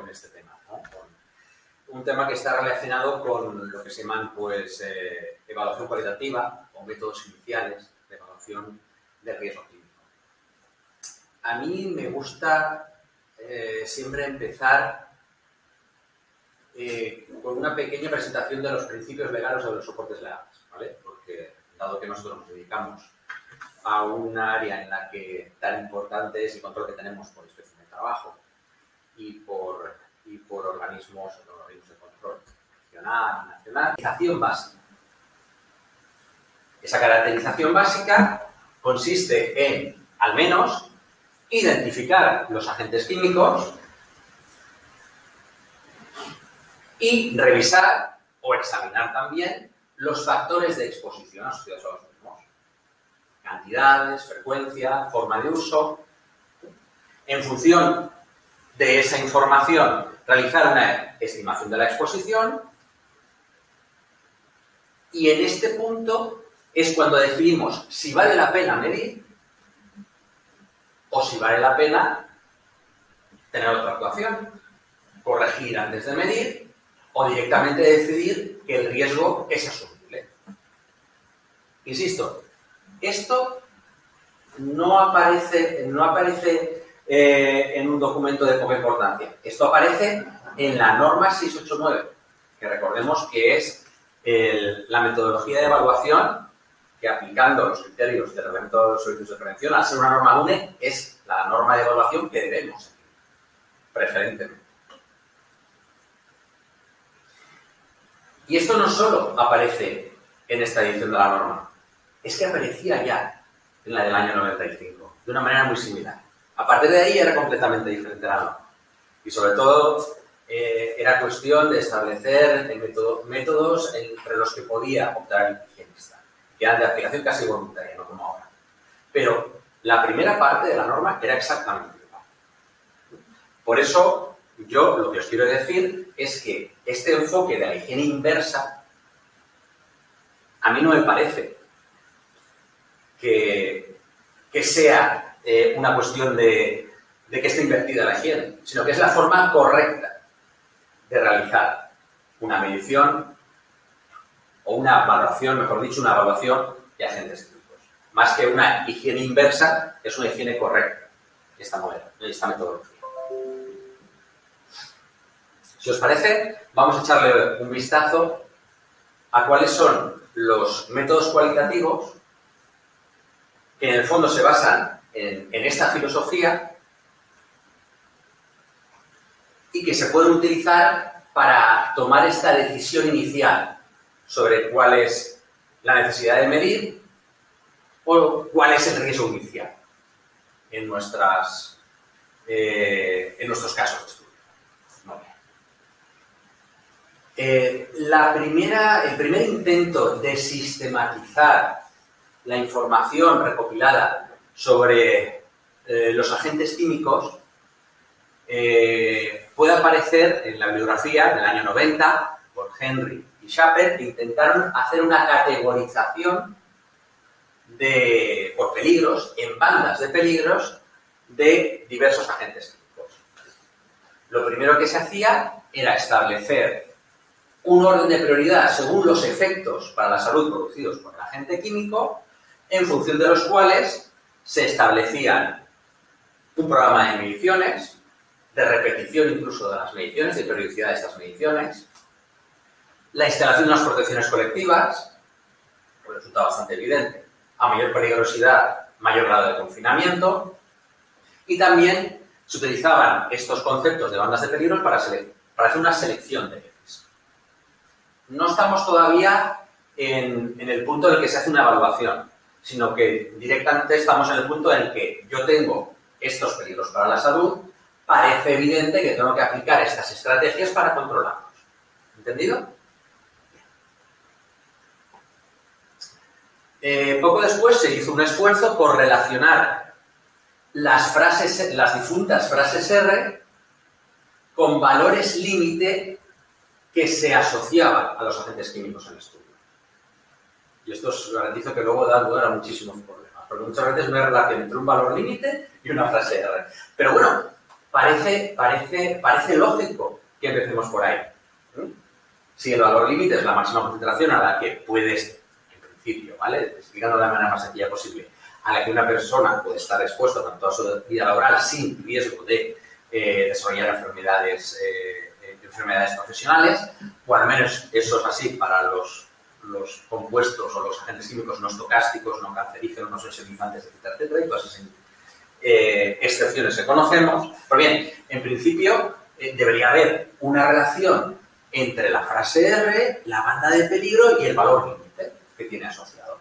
este tema, ¿no? Un tema que está relacionado con lo que se llaman, pues, evaluación cualitativa o métodos iniciales de evaluación de riesgo clínico. A mí me gusta siempre empezar con una pequeña presentación de los principios legales o de los soportes legales, ¿vale? Porque, dado que nosotros nos dedicamos a un área en la que tan importante es el control que tenemos por inspección de trabajo y por organismos de control nacional y nacional, caracterización básica. Esa caracterización básica consiste en, al menos, identificar los agentes químicos y revisar o examinar también los factores de exposición asociados a los mismos. Cantidades, frecuencia, forma de uso. En función de esa información, realizar una estimación de la exposición. Y en este punto es cuando decidimos si vale la pena medir o si vale la pena tener otra actuación, corregir antes de medir o directamente decidir que el riesgo es asumible. Insisto, esto no aparece en un documento de poca importancia. Esto aparece en la norma 689, que recordemos que es la metodología de evaluación que, aplicando los criterios del Reglamento de los Servicios de Prevención, al ser una norma UNE, es la norma de evaluación que debemos seguir, preferentemente. Y esto no solo aparece en esta edición de la norma, es que aparecía ya en la del año 95, de una manera muy similar. A partir de ahí era completamente diferente la norma. Y sobre todo era cuestión de establecer métodos entre los que podía optar el higienista, que eran de aplicación casi voluntaria, no como ahora. Pero la primera parte de la norma era exactamente igual. Por eso, yo lo que os quiero decir es que este enfoque de la higiene inversa a mí no me parece que sea una cuestión de que esté invertida la higiene, sino que es la forma correcta de realizar una medición o una evaluación, mejor dicho, una evaluación de agentes químicos. Más que una higiene inversa, es una higiene correcta, esta metodología. Si os parece, vamos a echarle un vistazo a cuáles son los métodos cualitativos que en el fondo se basan en esta filosofía y que se pueden utilizar para tomar esta decisión inicial sobre cuál es la necesidad de medir o cuál es el riesgo inicial en nuestros casos de estudio. El primer intento de sistematizar la información recopilada sobre los agentes químicos puede aparecer en la bibliografía del año 90 por Henry y Schaper, que intentaron hacer una categorización por peligros, en bandas de peligros, de diversos agentes químicos. Lo primero que se hacía era establecer un orden de prioridad según los efectos para la salud producidos por el agente químico, en función de los cuales se establecían un programa de mediciones, de repetición incluso de las mediciones, de periodicidad de estas mediciones, la instalación de unas protecciones colectivas, pues resulta bastante evidente, a mayor peligrosidad, mayor grado de confinamiento, y también se utilizaban estos conceptos de bandas de peligros para hacer una selección de ejes. No estamos todavía en el punto en el que se hace una evaluación, sino que directamente estamos en el punto en el que yo tengo estos peligros para la salud, parece evidente que tengo que aplicar estas estrategias para controlarlos. ¿Entendido? Poco después se hizo un esfuerzo por relacionar las difuntas frases R con valores límite que se asociaban a los agentes químicos en el estudio. Y esto os garantizo que luego da lugar a muchísimos problemas, porque muchas veces no hay relación entre un valor límite y una frase R. Pero bueno, parece lógico que empecemos por ahí. Si el valor límite es la máxima concentración a la que puedes, en principio, ¿vale? Explicando de la manera más sencilla posible, a la que una persona puede estar expuesta tanto a su vida laboral sin riesgo de desarrollar enfermedades profesionales, o al menos eso es así para los compuestos o los agentes químicos no estocásticos, no cancerígenos, no sensibilizantes, etcétera, etcétera, y todas esas excepciones que conocemos. Pues bien, en principio debería haber una relación entre la frase R, la banda de peligro y el valor límite que tiene asociado.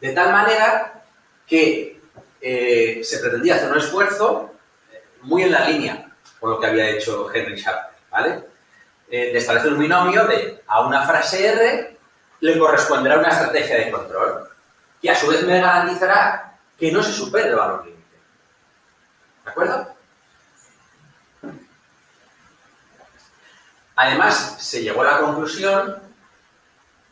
De tal manera que se pretendía hacer un esfuerzo muy en la línea con lo que había hecho Henry Schaper, ¿vale? De establecer un binomio de a una frase R le corresponderá una estrategia de control que a su vez me garantizará que no se supere el valor límite. ¿De acuerdo? Además, se llegó a la conclusión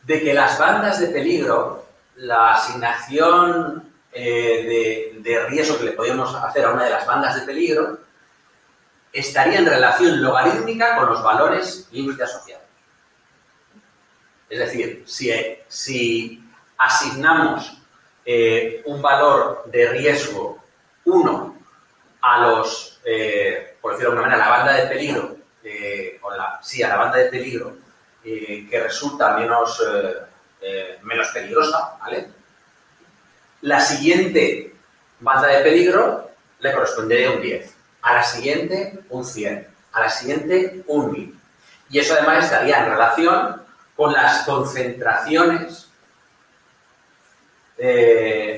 de que las bandas de peligro, la asignación de riesgo que le podíamos hacer a una de las bandas de peligro, estaría en relación logarítmica con los valores límite asociados. Es decir, si asignamos un valor de riesgo 1 a los, por decirlo de alguna manera, la banda de peligro, a la banda de peligro que resulta menos peligrosa, ¿vale? La siguiente banda de peligro le correspondería un 10. A la siguiente, un 100. A la siguiente, un 1000. Y eso además estaría en relación con las concentraciones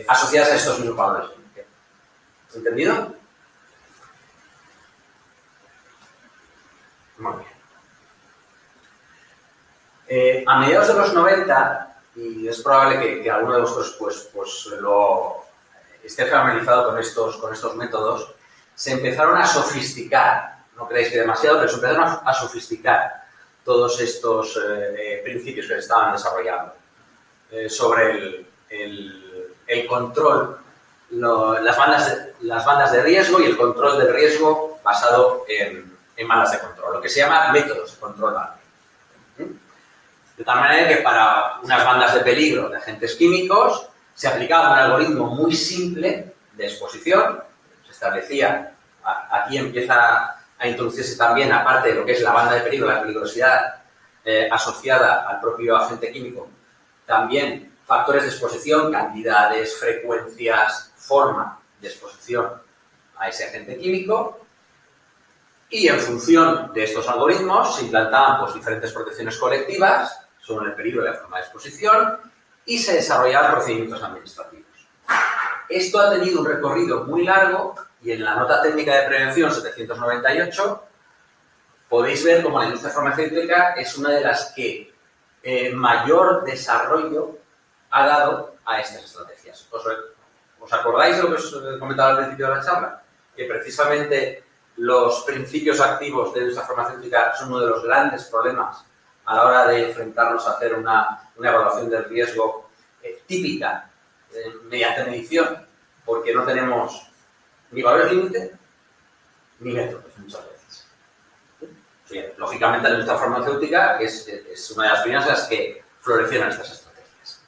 asociadas a estos mismos valores. ¿Entendido? Muy bien. A mediados de los 90, y es probable que alguno de vosotros pues lo esté familiarizado con estos métodos, se empezaron a sofisticar, no creéis que demasiado, pero se empezaron a sofisticar todos estos principios que se estaban desarrollando sobre el control, las bandas de riesgo y el control del riesgo basado en bandas de control, lo que se llama métodos de control banda. De tal manera que para unas bandas de peligro de agentes químicos se aplicaba un algoritmo muy simple de exposición. Se establecía, aquí empieza a introducirse también, aparte de lo que es la banda de peligro, la peligrosidad asociada al propio agente químico, también factores de exposición, cantidades, frecuencias, forma de exposición a ese agente químico. Y en función de estos algoritmos se implantaban pues, diferentes protecciones colectivas sobre el peligro de la forma de exposición y se desarrollaban procedimientos administrativos. Esto ha tenido un recorrido muy largo y en la nota técnica de prevención 798 podéis ver cómo la industria farmacéutica es una de las que mayor desarrollo ha dado a estas estrategias. ¿Os acordáis de lo que os comentaba al principio de la charla? Que precisamente los principios activos de la industria farmacéutica son uno de los grandes problemas a la hora de enfrentarnos a hacer una evaluación del riesgo típica mediante medición, porque no tenemos ni valor límite ni métodos muchas veces. Bien, lógicamente la industria farmacéutica es una de las primeras en las que florecieron estas estrategias.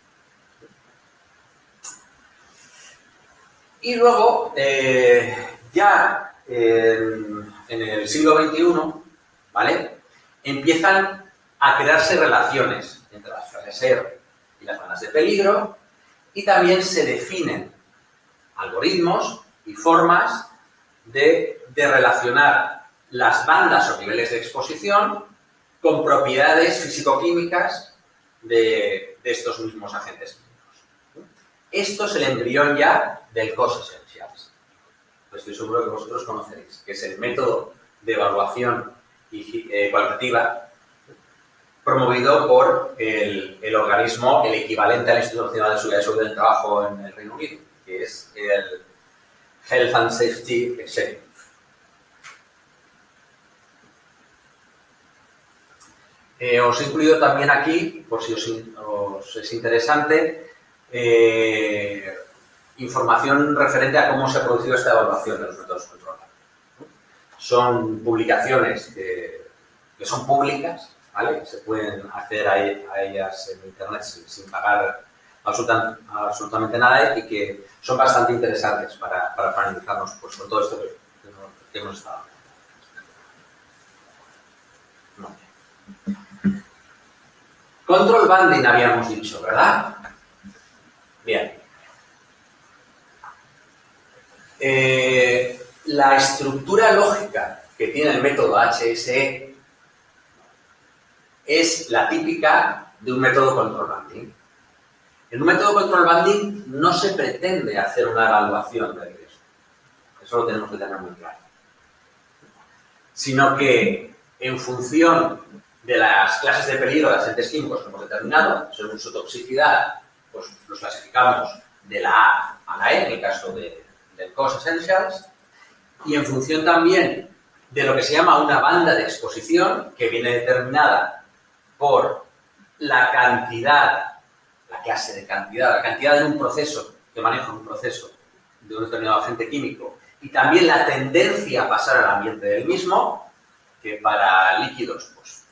Y luego, ya en el siglo XXI, ¿vale? Empiezan a crearse relaciones entre las frases R y las bandas de peligro y también se definen algoritmos y formas de relacionar las bandas o niveles de exposición con propiedades físico-químicas de estos mismos agentes químicos. Esto es el embrión ya del Cost Essentials. Estoy seguro que vosotros conoceréis, que es el método de evaluación cualitativa promovido por el organismo, el equivalente al Instituto Nacional de Seguridad y Salud del Trabajo en el Reino Unido, que es el Health and Safety Executive. Os he incluido también aquí, por si os es interesante, información referente a cómo se ha producido esta evaluación de los métodos controlados. son publicaciones que son públicas, ¿vale? Se pueden acceder a ellas en Internet sin pagar absolutamente nada y que son bastante interesantes para analizarnos pues, con todo esto que hemos estado hablando. No. Control banding habíamos dicho, ¿verdad? Bien. La estructura lógica que tiene el método HSE es la típica de un método control banding. En un método control banding no se pretende hacer una evaluación del riesgo. Eso lo tenemos que tener muy claro. Sino que en función de las clases de peligro de agentes químicos que hemos determinado, según su toxicidad, pues los clasificamos de la A a la E, en el caso del Cost Essentials, y en función también de lo que se llama una banda de exposición, que viene determinada por la cantidad, la clase de cantidad, la cantidad de un proceso, que maneja un proceso de un determinado agente químico, y también la tendencia a pasar al ambiente del mismo, que para líquidos pues,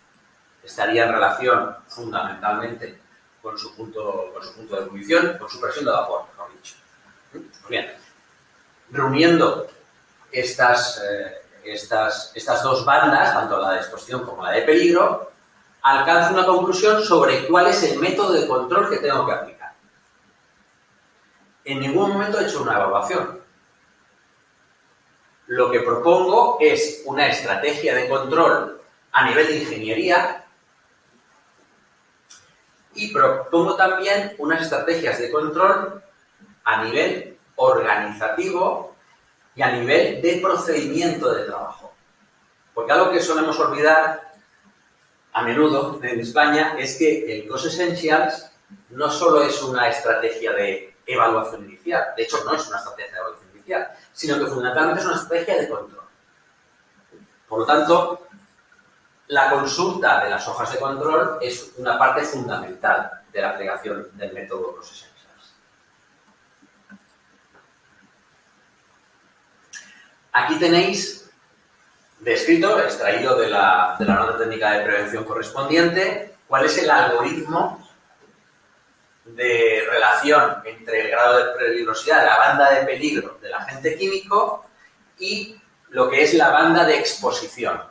estaría en relación fundamentalmente con su punto de ebullición, con su presión de vapor, mejor dicho. Pues bien, reuniendo estas dos bandas, tanto la de exposición como la de peligro, alcanzo una conclusión sobre cuál es el método de control que tengo que aplicar. En ningún momento he hecho una evaluación. Lo que propongo es una estrategia de control a nivel de ingeniería y propongo también unas estrategias de control a nivel organizativo y a nivel de procedimiento de trabajo. Porque algo que solemos olvidar a menudo en España es que el Cost Essentials no solo es una estrategia de evaluación inicial, de hecho no es una estrategia de evaluación inicial, sino que fundamentalmente es una estrategia de control. Por lo tanto, la consulta de las hojas de control es una parte fundamental de la aplicación del método Cost Essentials. Aquí tenéis descrito, extraído de la nota técnica de prevención correspondiente, cuál es el algoritmo de relación entre el grado de peligrosidad, la banda de peligro del agente químico y lo que es la banda de exposición.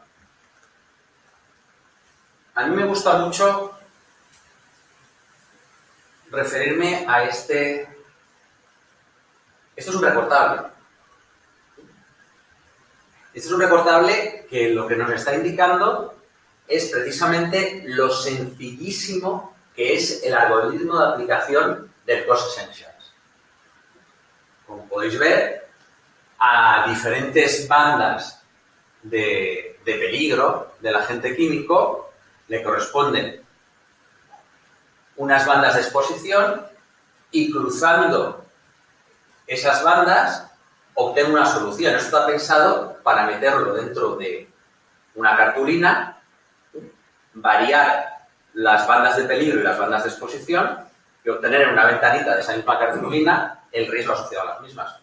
A mí me gusta mucho referirme a Esto es un reportable. Este es un reportable que lo que nos está indicando es precisamente lo sencillísimo que es el algoritmo de aplicación del Cost Essentials. Como podéis ver, a diferentes bandas de peligro del agente químico le corresponden unas bandas de exposición y cruzando esas bandas obtengo una solución. Esto está pensado para meterlo dentro de una cartulina, variar las bandas de peligro y las bandas de exposición y obtener en una ventanita de esa misma cartulina el riesgo asociado a las mismas.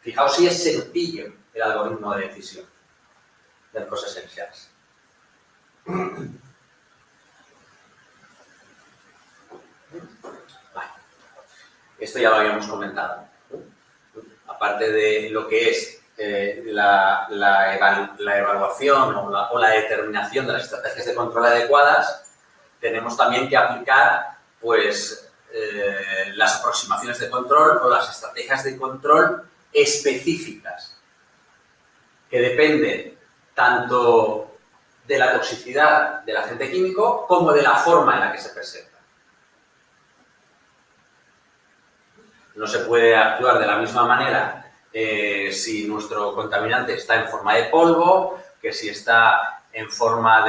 Fijaos si es sencillo el algoritmo de decisión del Cost Essentials. Vale. Esto ya lo habíamos comentado. Aparte de lo que es la evaluación o la determinación de las estrategias de control adecuadas, tenemos también que aplicar pues, las aproximaciones de control o las estrategias de control específicas, que dependen tanto de la toxicidad del agente químico como de la forma en la que se presenta. No se puede actuar de la misma manera si nuestro contaminante está en forma de polvo, que si está en forma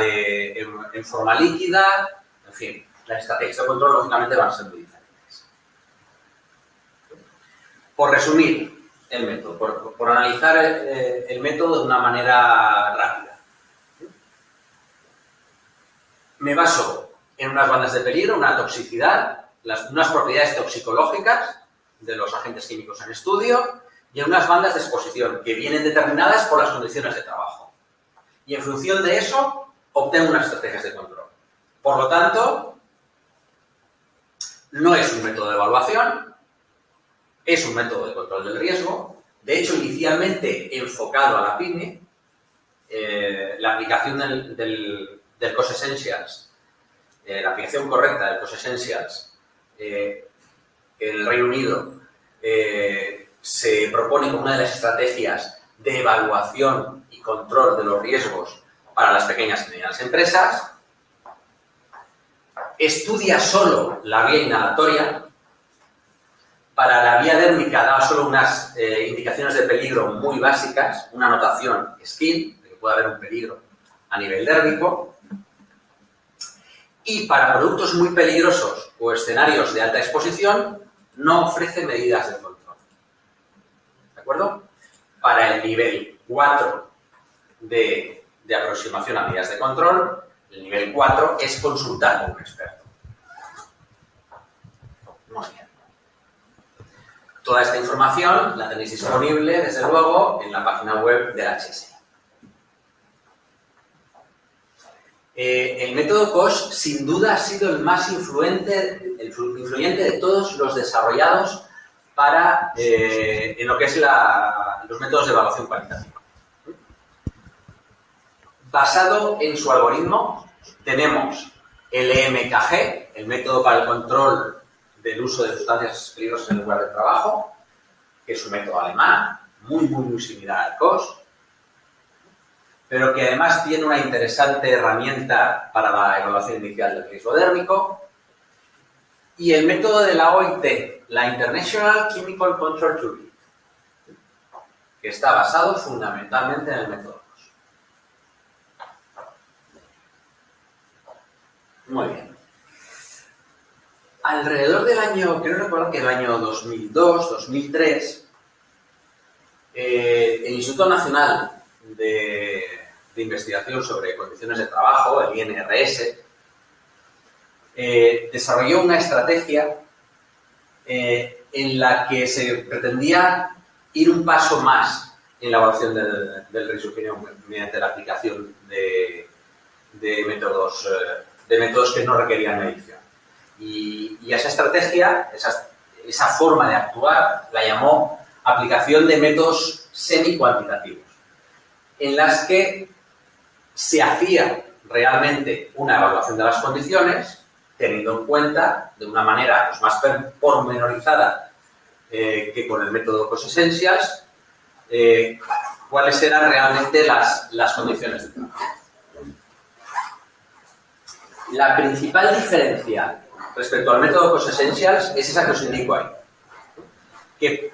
líquida. En fin, las estrategias de control lógicamente van a ser muy diferentes. Por resumir el método, por analizar el método de una manera rápida. Me baso en unas bandas de peligro, una toxicidad, unas propiedades toxicológicas de los agentes químicos en estudio y en unas bandas de exposición que vienen determinadas por las condiciones de trabajo. y en función de eso obtengo unas estrategias de control. Por lo tanto, no es un método de evaluación, es un método de control del riesgo. De hecho, inicialmente enfocado a la pyme, la aplicación del Cost Essentials, la aplicación correcta del Cost Essentials en el Reino Unido se propone como una de las estrategias de evaluación y control de los riesgos para las pequeñas y medianas empresas. Estudia solo la vía inhalatoria. Para la vía dérmica da solo unas indicaciones de peligro muy básicas, una anotación SKIN, de que puede haber un peligro a nivel dérmico. Y para productos muy peligrosos o escenarios de alta exposición, no ofrece medidas de control. ¿De acuerdo? Para el nivel 4 de aproximación a medidas de control, el nivel 4 es consultar con un experto. Muy bien. Toda esta información la tenéis disponible, desde luego, en la página web del HSI. El método COSH, sin duda, ha sido el más influyente de todos los desarrollados para en lo que es los métodos de evaluación cualitativa. Basado en su algoritmo, tenemos el EMKG, el método para el control del uso de sustancias peligrosas en el lugar de trabajo, que es un método alemán, muy similar al COSH, pero que además tiene una interesante herramienta para la evaluación inicial del riesgo dérmico, y el método de la OIT, la International Chemical Control Toolkit, que está basado fundamentalmente en el método COSH. Muy bien. Alrededor del año, creo recordar que el año 2002, 2003, el Instituto Nacional de Investigación sobre Condiciones de Trabajo, el INRS, desarrolló una estrategia en la que se pretendía ir un paso más en la evaluación del riesgo mediante la aplicación de métodos que no requerían medición. Y esa estrategia, esa forma de actuar, la llamó aplicación de métodos semi-cuantitativos, en las que se hacía realmente una evaluación de las condiciones, teniendo en cuenta de una manera pues, más pormenorizada que con el método Cost Essentials, cuáles eran realmente las condiciones de trabajo. La principal diferencia respecto al método Cost Essentials es esa que os indico ahí. Que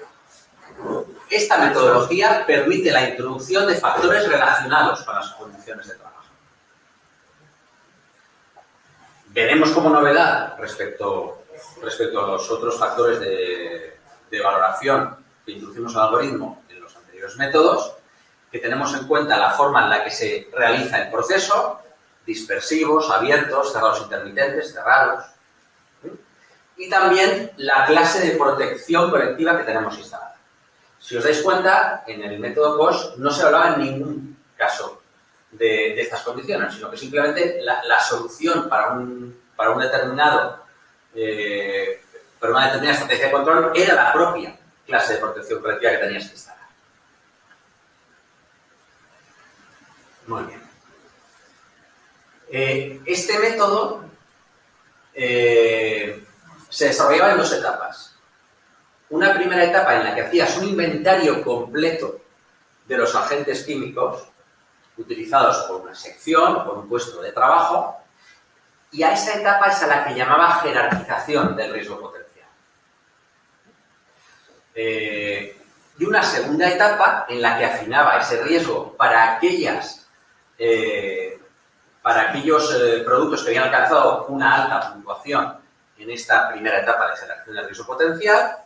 esta metodología permite la introducción de factores relacionados con las condiciones de trabajo. Veremos como novedad respecto a los otros factores de valoración que introducimos al algoritmo en los anteriores métodos, que tenemos en cuenta la forma en la que se realiza el proceso, dispersivos, abiertos, cerrados intermitentes, cerrados, y también la clase de protección colectiva que tenemos instalada. Si os dais cuenta, en el método COSH no se hablaba en ningún caso de estas condiciones, sino que simplemente la solución para una determinada estrategia de control era la propia clase de protección colectiva que tenías que instalar. Muy bien. Este método se desarrollaba en dos etapas. Una primera etapa en la que hacías un inventario completo de los agentes químicos utilizados por una sección o por un puesto de trabajo, y a esa etapa es a la que llamaba jerarquización del riesgo potencial. Y una segunda etapa en la que afinaba ese riesgo para aquellos productos que habían alcanzado una alta puntuación en esta primera etapa de jerarquización del riesgo potencial,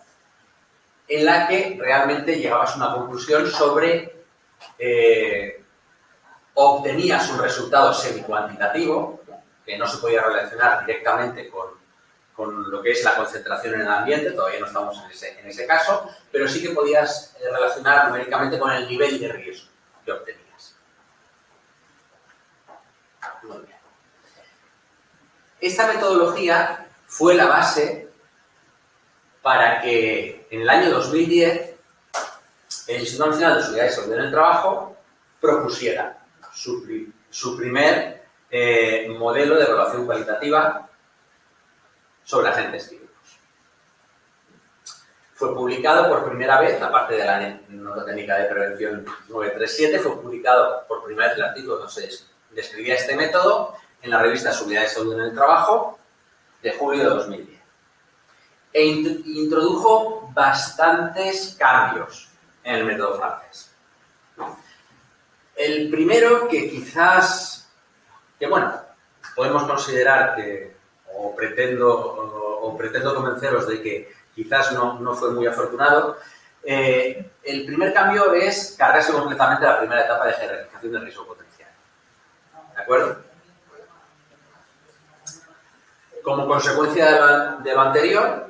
en la que realmente llegabas a una conclusión sobre obtenías un resultado semi-cuantitativo que no se podía relacionar directamente con lo que es la concentración en el ambiente, todavía no estamos en ese caso, pero sí que podías relacionar numéricamente con el nivel de riesgo que obtenías. Muy bien. Esta metodología fue la base para que en el año 2010 el Instituto Nacional de Seguridad y Salud en el Trabajo propusiera su primer modelo de evaluación cualitativa sobre agentes químicos. Fue publicado por primera vez, aparte de la Nota Técnica de Prevención 937, fue publicado por primera vez el artículo donde se describía este método en la revista Seguridad y Salud en el Trabajo de julio de 2010. E introdujo bastantes cambios en el método francés. El primero que quizás, podemos considerar que, o pretendo convenceros de que quizás no fue muy afortunado, el primer cambio es cargarse completamente la primera etapa de jerarquización del riesgo potencial. ¿De acuerdo? Como consecuencia de lo anterior,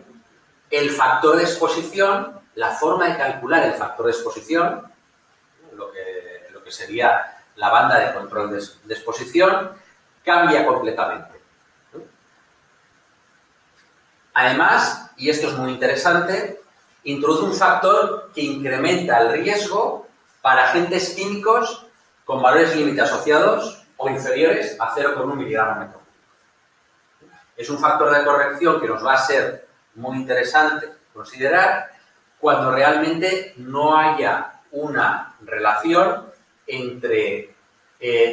el factor de exposición, la forma de calcular el factor de exposición, lo que sería la banda de control de exposición, cambia completamente. Además, y esto es muy interesante, introduce un factor que incrementa el riesgo para agentes químicos con valores límite asociados o inferiores a 0,1 miligramo metro cúbico. Es un factor de corrección que nos va a ser muy interesante considerar cuando realmente no haya una relación entre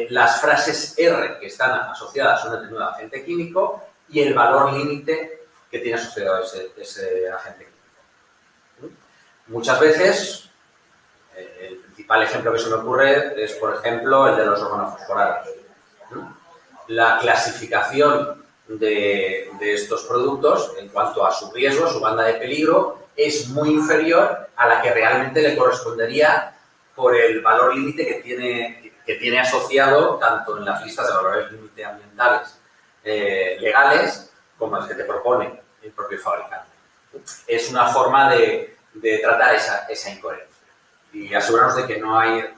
las frases R que están asociadas a un determinado agente químico y el valor límite que tiene asociado ese agente químico. Muchas veces, el principal ejemplo que se me ocurre es, por ejemplo, el de los organofosforados. La clasificación de estos productos en cuanto a su riesgo, su banda de peligro, es muy inferior a la que realmente le correspondería por el valor límite que tiene asociado tanto en las listas de valores límite ambientales legales como las que te propone el propio fabricante. Es una forma de tratar esa incoherencia y asegurarnos de que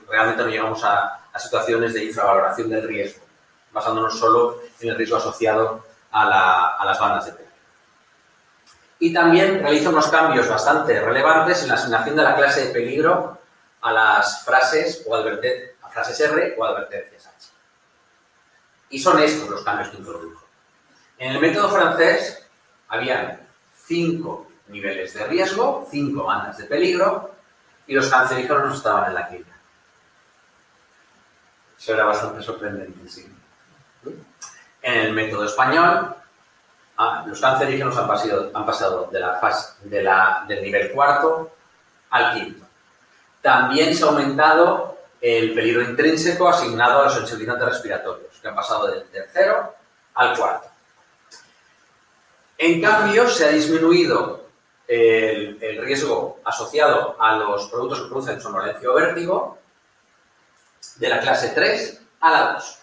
realmente no llegamos a situaciones de infravaloración del riesgo, basándonos solo en el riesgo asociado a las bandas de peligro. Y también realiza unos cambios bastante relevantes en la asignación de la clase de peligro a las frases a frases R o advertencias H. Y son estos los cambios que introdujo. En el método francés habían 5 niveles de riesgo, 5 bandas de peligro, y los cancerígenos no estaban en la quinta. Eso era bastante sorprendente, sí. En el método español, los cancerígenos han pasado del nivel 4 al 5. También se ha aumentado el peligro intrínseco asignado a los sensibilizantes respiratorios, que han pasado del tercero al 4. En cambio, se ha disminuido el riesgo asociado a los productos que producen somnolencia o vértigo de la clase 3 a la 2.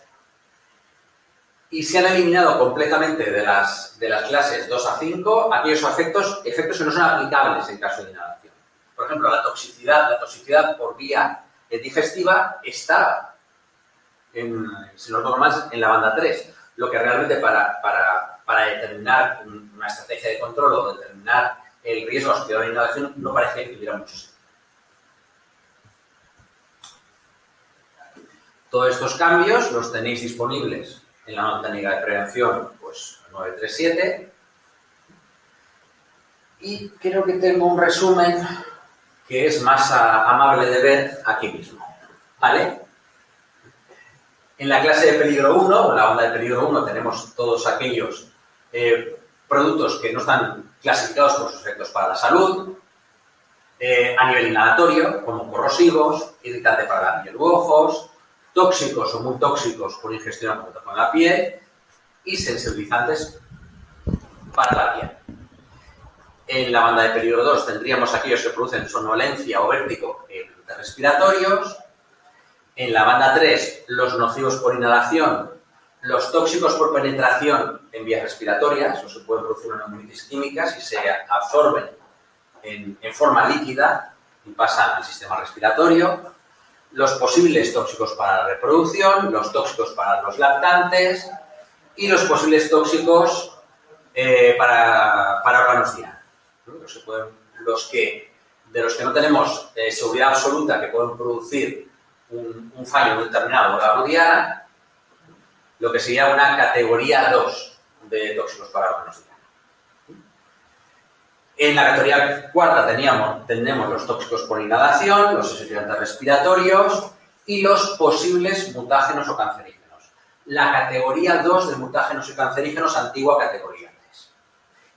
Y se han eliminado completamente de las clases 2 a 5 aquellos efectos que no son aplicables en caso de inhalación. Por ejemplo, la toxicidad por vía digestiva está si no recuerdo mal, en la banda 3, lo que realmente para determinar una estrategia de control o determinar el riesgo asociado a la inhalación no parece que tuviera mucho sentido. Todos estos cambios los tenéis disponibles en la Nota Técnica de Prevención 937 y creo que tengo un resumen que es más amable de ver aquí mismo, ¿vale? En la clase de peligro 1, o en la banda de peligro 1, tenemos todos aquellos productos que no están clasificados por sus efectos para la salud, a nivel inhalatorio, como corrosivos, irritante para la piel u ojos, tóxicos o muy tóxicos por ingestión junto con la piel y sensibilizantes para la piel. En la banda de peligro 2 tendríamos aquellos que producen somnolencia o vértigo respiratorios. En la banda 3, los nocivos por inhalación, los tóxicos por penetración en vías respiratorias, o se pueden producir una neumonitis química si se absorben en forma líquida y pasan al sistema respiratorio. los posibles tóxicos para la reproducción, los tóxicos para los lactantes y los posibles tóxicos para órganos diana. De los que no tenemos seguridad absoluta que pueden producir un fallo en un determinado órgano diana, lo que sería una categoría 2 de tóxicos para órganos diana. En la categoría cuarta tenemos los tóxicos por inhalación, los excitantes respiratorios y los posibles mutágenos o cancerígenos. La categoría 2 de mutágenos y cancerígenos, antigua categoría 3.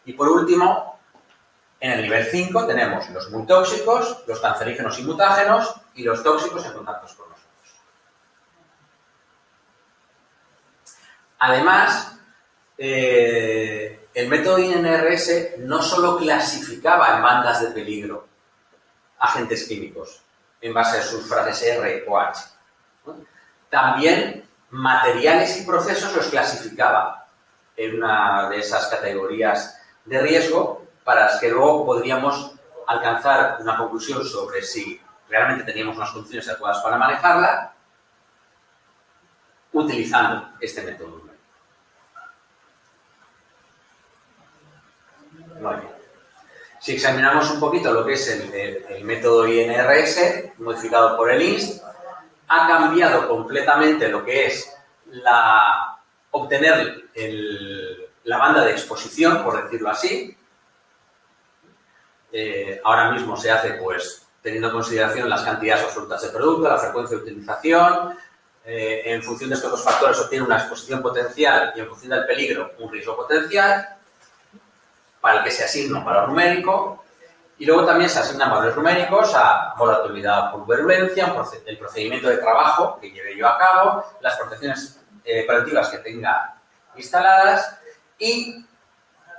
Y por último, en el nivel 5 tenemos los muy tóxicos, los cancerígenos y mutágenos y los tóxicos en contacto con nosotros. Además, el método INRS no solo clasificaba en bandas de peligro agentes químicos en base a sus frases R o H, ¿no? También materiales y procesos los clasificaba en una de esas categorías de riesgo para las que luego podríamos alcanzar una conclusión sobre si realmente teníamos unas condiciones adecuadas para manejarla utilizando este método. Muy bien. Si examinamos un poquito lo que es el método INRS, modificado por el INSS, ha cambiado completamente lo que es obtener la banda de exposición, por decirlo así. Ahora mismo se hace, pues, teniendo en consideración las cantidades absolutas de producto, la frecuencia de utilización. En función de estos dos factores se obtiene una exposición potencial y en función del peligro un riesgo potencial, para el que se asigna un valor numérico, y luego también se asignan valores numéricos a volatilidad por virulencia, el procedimiento de trabajo que lleve yo a cabo, las protecciones preventivas que tenga instaladas y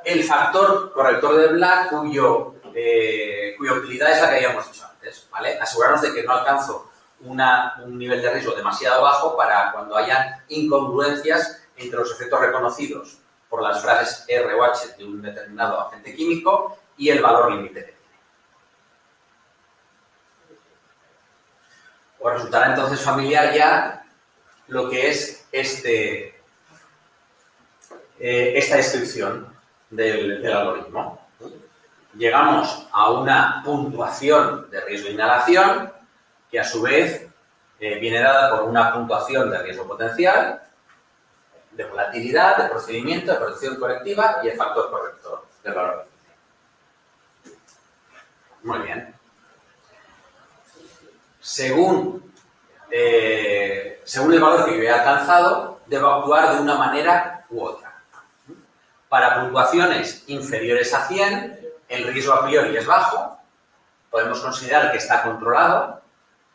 el factor corrector de Black cuya utilidad es la que habíamos dicho antes, ¿vale? Asegurarnos de que no alcanzo un nivel de riesgo demasiado bajo para cuando haya incongruencias entre los efectos reconocidos por las frases R o H de un determinado agente químico y el valor límite que tiene. Os resultará entonces familiar ya lo que es esta descripción del algoritmo. Llegamos a una puntuación de riesgo de inhalación que a su vez viene dada por una puntuación de riesgo potencial, de volatilidad, de procedimiento, de protección colectiva y el factor corrector del valor. Muy bien. Según el valor que yo he alcanzado, debo actuar de una manera u otra. Para puntuaciones inferiores a 100, el riesgo a priori es bajo. Podemos considerar que está controlado,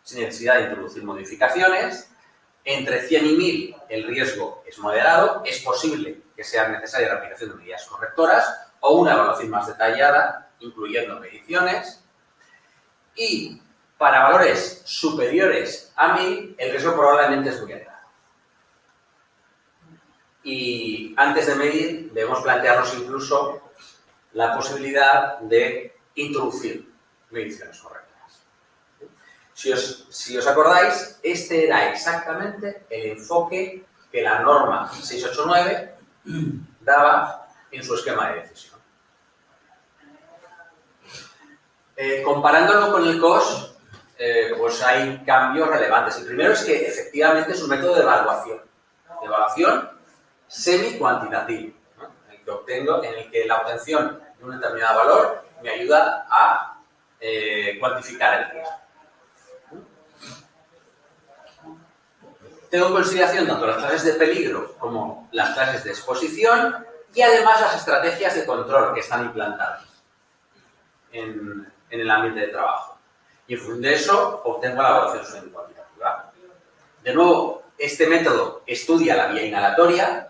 sin necesidad de introducir modificaciones. Entre 100 y 1000 el riesgo es moderado, es posible que sea necesaria la aplicación de medidas correctoras o una evaluación más detallada, incluyendo mediciones. Y para valores superiores a 1000, el riesgo probablemente es muy elevado. Y antes de medir, debemos plantearnos incluso la posibilidad de introducir mediciones correctas. Si os acordáis, este era exactamente el enfoque que la norma 689 daba en su esquema de decisión. Comparándolo con el COS, pues hay cambios relevantes. El primero es que efectivamente es un método de evaluación semi-cuantitativo, ¿no? En el que la obtención de un determinado valor me ayuda a cuantificar el riesgo. Tengo en consideración tanto las clases de peligro como las clases de exposición y además las estrategias de control que están implantadas en el ambiente de trabajo. Y en función de eso obtengo la evaluación semi-cuantitativa. De nuevo, este método estudia la vía inhalatoria.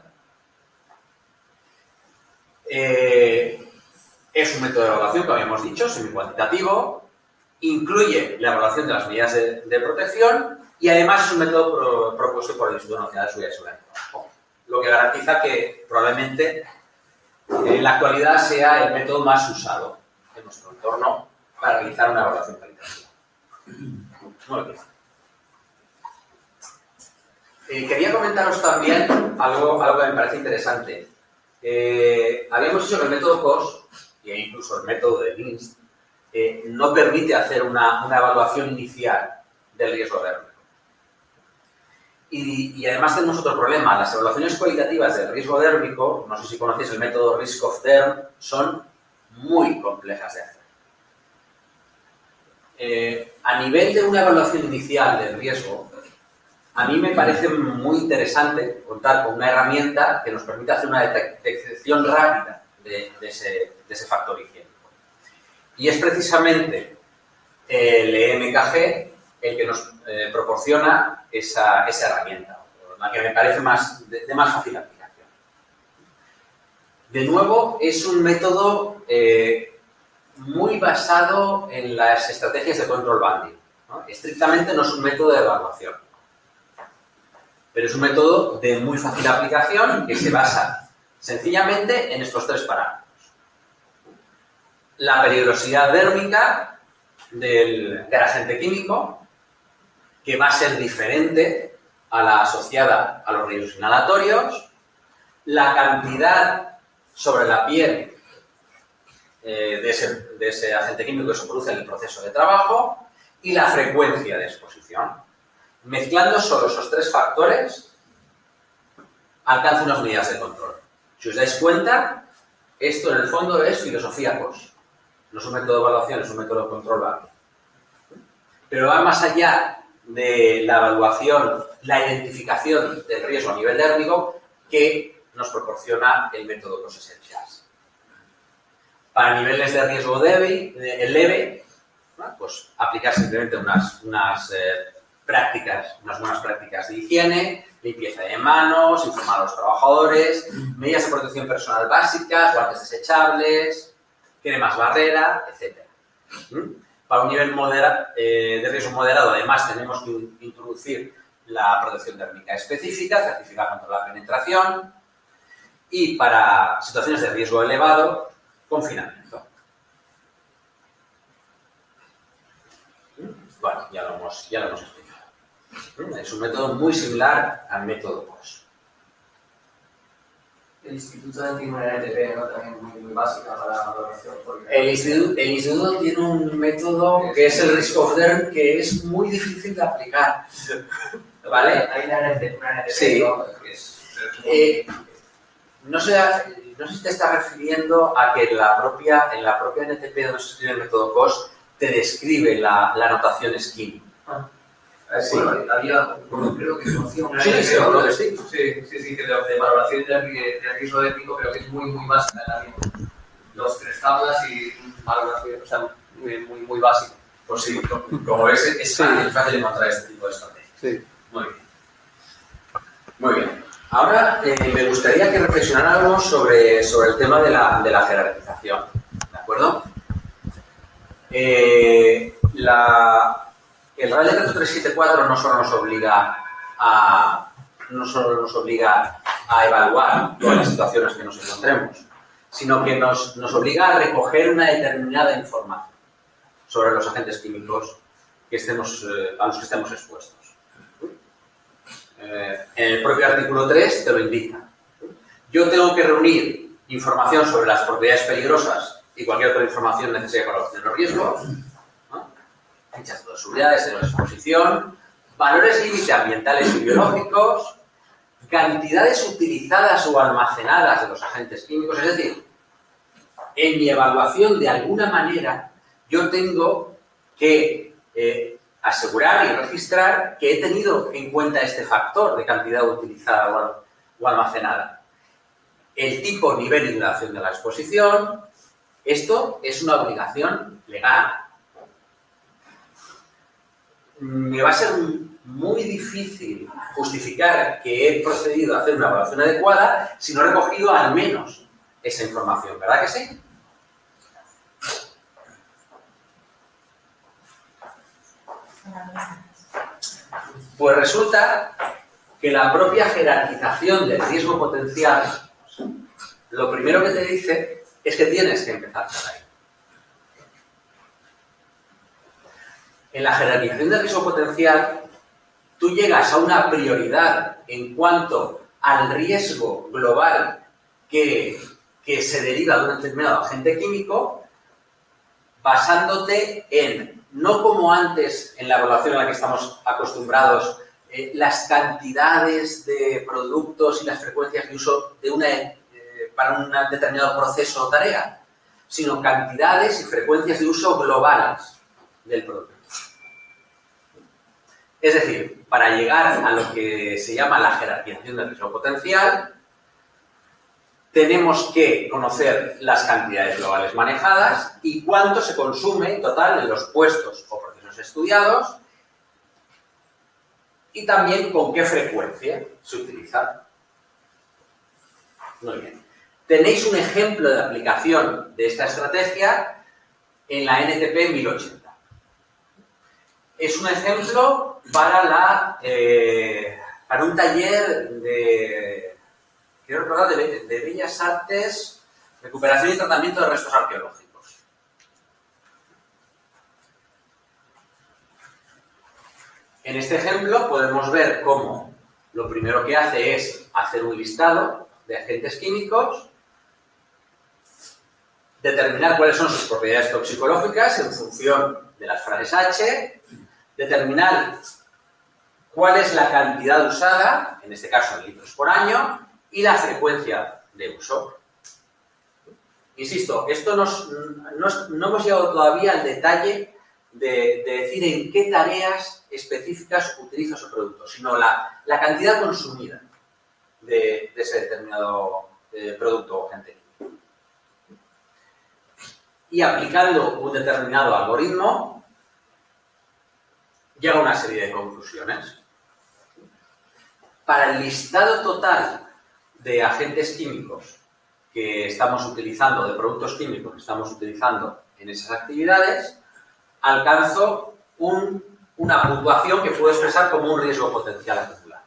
Es un método de evaluación, como habíamos dicho, semi-cuantitativo. Incluye la evaluación de las medidas de protección. Y además es un método propuesto por el Instituto Nacional de Seguridad y Seguridad del Trabajo, lo que garantiza que probablemente en la actualidad sea el método más usado en nuestro entorno para realizar una evaluación calitativa. Muy bien. Quería comentaros también algo que me parece interesante. Habíamos dicho que el método COS, e incluso el método de NIST, no permite hacer una evaluación inicial del riesgo dérmico. Y además tenemos otro problema. Las evaluaciones cualitativas del riesgo dérmico, no sé si conocéis el método Risk of Derm, son muy complejas de hacer. A nivel de una evaluación inicial del riesgo, a mí me parece muy interesante contar con una herramienta que nos permita hacer una detección rápida de ese factor higiénico. Y es precisamente el EMKG el que nos proporciona esa herramienta, la que me parece de más fácil aplicación. De nuevo, es un método muy basado en las estrategias de control banding, ¿no? Estrictamente no es un método de evaluación, pero es un método de muy fácil aplicación que se basa sencillamente en estos tres parámetros. La peligrosidad dérmica del agente químico, que va a ser diferente a la asociada a los riesgos inhalatorios, la cantidad sobre la piel de ese agente químico que se produce en el proceso de trabajo y la frecuencia de exposición. Mezclando solo esos tres factores, alcanza unas medidas de control. Si os dais cuenta, esto en el fondo es filosofía COS. No es un método de evaluación, es un método de control. Pero va más allá de la evaluación, la identificación del riesgo a nivel dérmico que nos proporciona el método COS Essentials. Para niveles de riesgo leve, ¿no? Pues aplicar simplemente unas buenas prácticas de higiene, limpieza de manos, informar a los trabajadores, medidas de protección personal básicas, guantes desechables, cremas barrera, etc. Para un nivel de riesgo moderado, además, tenemos que introducir la protección térmica específica, certificada contra la penetración, y para situaciones de riesgo elevado, confinamiento. Bueno, ya lo hemos explicado. Es un método muy similar al método COS. El instituto tiene una NTP, ¿no? También muy básica para la valoración. El instituto tiene un método que es el Risk of Derm, que es muy difícil de aplicar. ¿Vale? Hay una NTP, sí. ¿no? No sé si te estás refiriendo a que en la propia NTP donde se escribe el método COS te describe la notación SKIM. Sí, había, creo que conocía una sí, que de valoración de riesgo dérmico, pero que es muy básica también. Los tres tablas y valoración, o sea, muy básico. Pues sí, como ves, es fácil encontrar este tipo de estrategias. Sí. Muy bien. Ahora me gustaría que reflexionáramos sobre el tema de la jerarquización. ¿De acuerdo? El Real Decreto 374 no solo nos obliga a evaluar todas las situaciones que nos encontremos, sino que nos obliga a recoger una determinada información sobre los agentes químicos a los que estemos expuestos. En el propio artículo 3 te lo indica. Yo tengo que reunir información sobre las propiedades peligrosas y cualquier otra información necesaria para obtener los riesgos, ¿no? Fichas de seguridad, de exposición, valores límite ambientales y biológicos, cantidades utilizadas o almacenadas de los agentes químicos. Es decir, en mi evaluación, de alguna manera, yo tengo que asegurar y registrar que he tenido en cuenta este factor de cantidad utilizada o almacenada. El tipo, nivel y duración de la exposición. Esto es una obligación legal. Me va a ser muy difícil justificar que he procedido a hacer una evaluación adecuada si no he recogido al menos esa información, ¿verdad que sí? Pues resulta que la propia jerarquización del riesgo potencial, lo primero que te dice es que tienes que empezar por ahí. En la jerarquización del riesgo potencial tú llegas a una prioridad en cuanto al riesgo global que se deriva de un determinado agente químico, basándote en, no como antes en la evaluación a la que estamos acostumbrados, las cantidades de productos y las frecuencias de uso de para un determinado proceso o tarea, sino cantidades y frecuencias de uso globales del producto. Es decir, para llegar a lo que se llama la jerarquización del riesgo potencial, tenemos que conocer las cantidades globales manejadas y cuánto se consume en total en los puestos o procesos estudiados y también con qué frecuencia se utiliza. Muy bien. Tenéis un ejemplo de aplicación de esta estrategia en la NTP 1080. Es un ejemplo para un taller de, quiero recordar, de Bellas Artes, recuperación y tratamiento de restos arqueológicos. En este ejemplo podemos ver cómo lo primero que hace es hacer un listado de agentes químicos, determinar cuáles son sus propiedades toxicológicas en función de las frases H, determinar cuál es la cantidad usada, en este caso en litros por año, y la frecuencia de uso. Insisto, esto no hemos llegado todavía al detalle de decir en qué tareas específicas utiliza su producto, sino la cantidad consumida de ese determinado producto o agente químico. Y aplicando un determinado algoritmo, llega a una serie de conclusiones. Para el listado total de agentes químicos que estamos utilizando, de productos químicos que estamos utilizando en esas actividades, alcanzo una puntuación que puedo expresar como un riesgo potencial acumulado.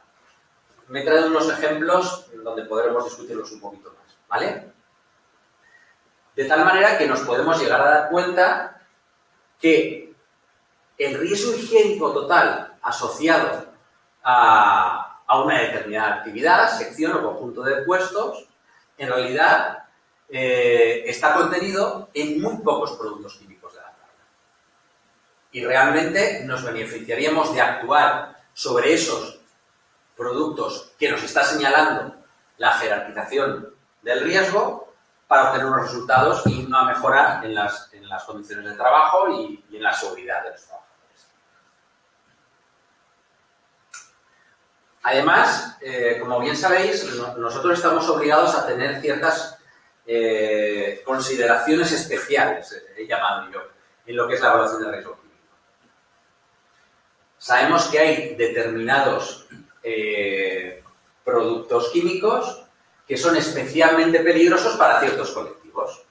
Me he traído unos ejemplos donde podremos discutirlos un poquito más, ¿vale? De tal manera que nos podemos llegar a dar cuenta que el riesgo higiénico total asociado a una determinada actividad, sección o conjunto de puestos, en realidad está contenido en muy pocos productos químicos de la tabla. Y realmente nos beneficiaríamos de actuar sobre esos productos que nos está señalando la jerarquización del riesgo para obtener unos resultados y una mejora en las condiciones de trabajo y en la seguridad de los trabajadores. Además, como bien sabéis, nosotros estamos obligados a tener ciertas consideraciones especiales, he llamado yo, en lo que es la evaluación de riesgo químico. Sabemos que hay determinados productos químicos que son especialmente peligrosos para ciertos colectivos.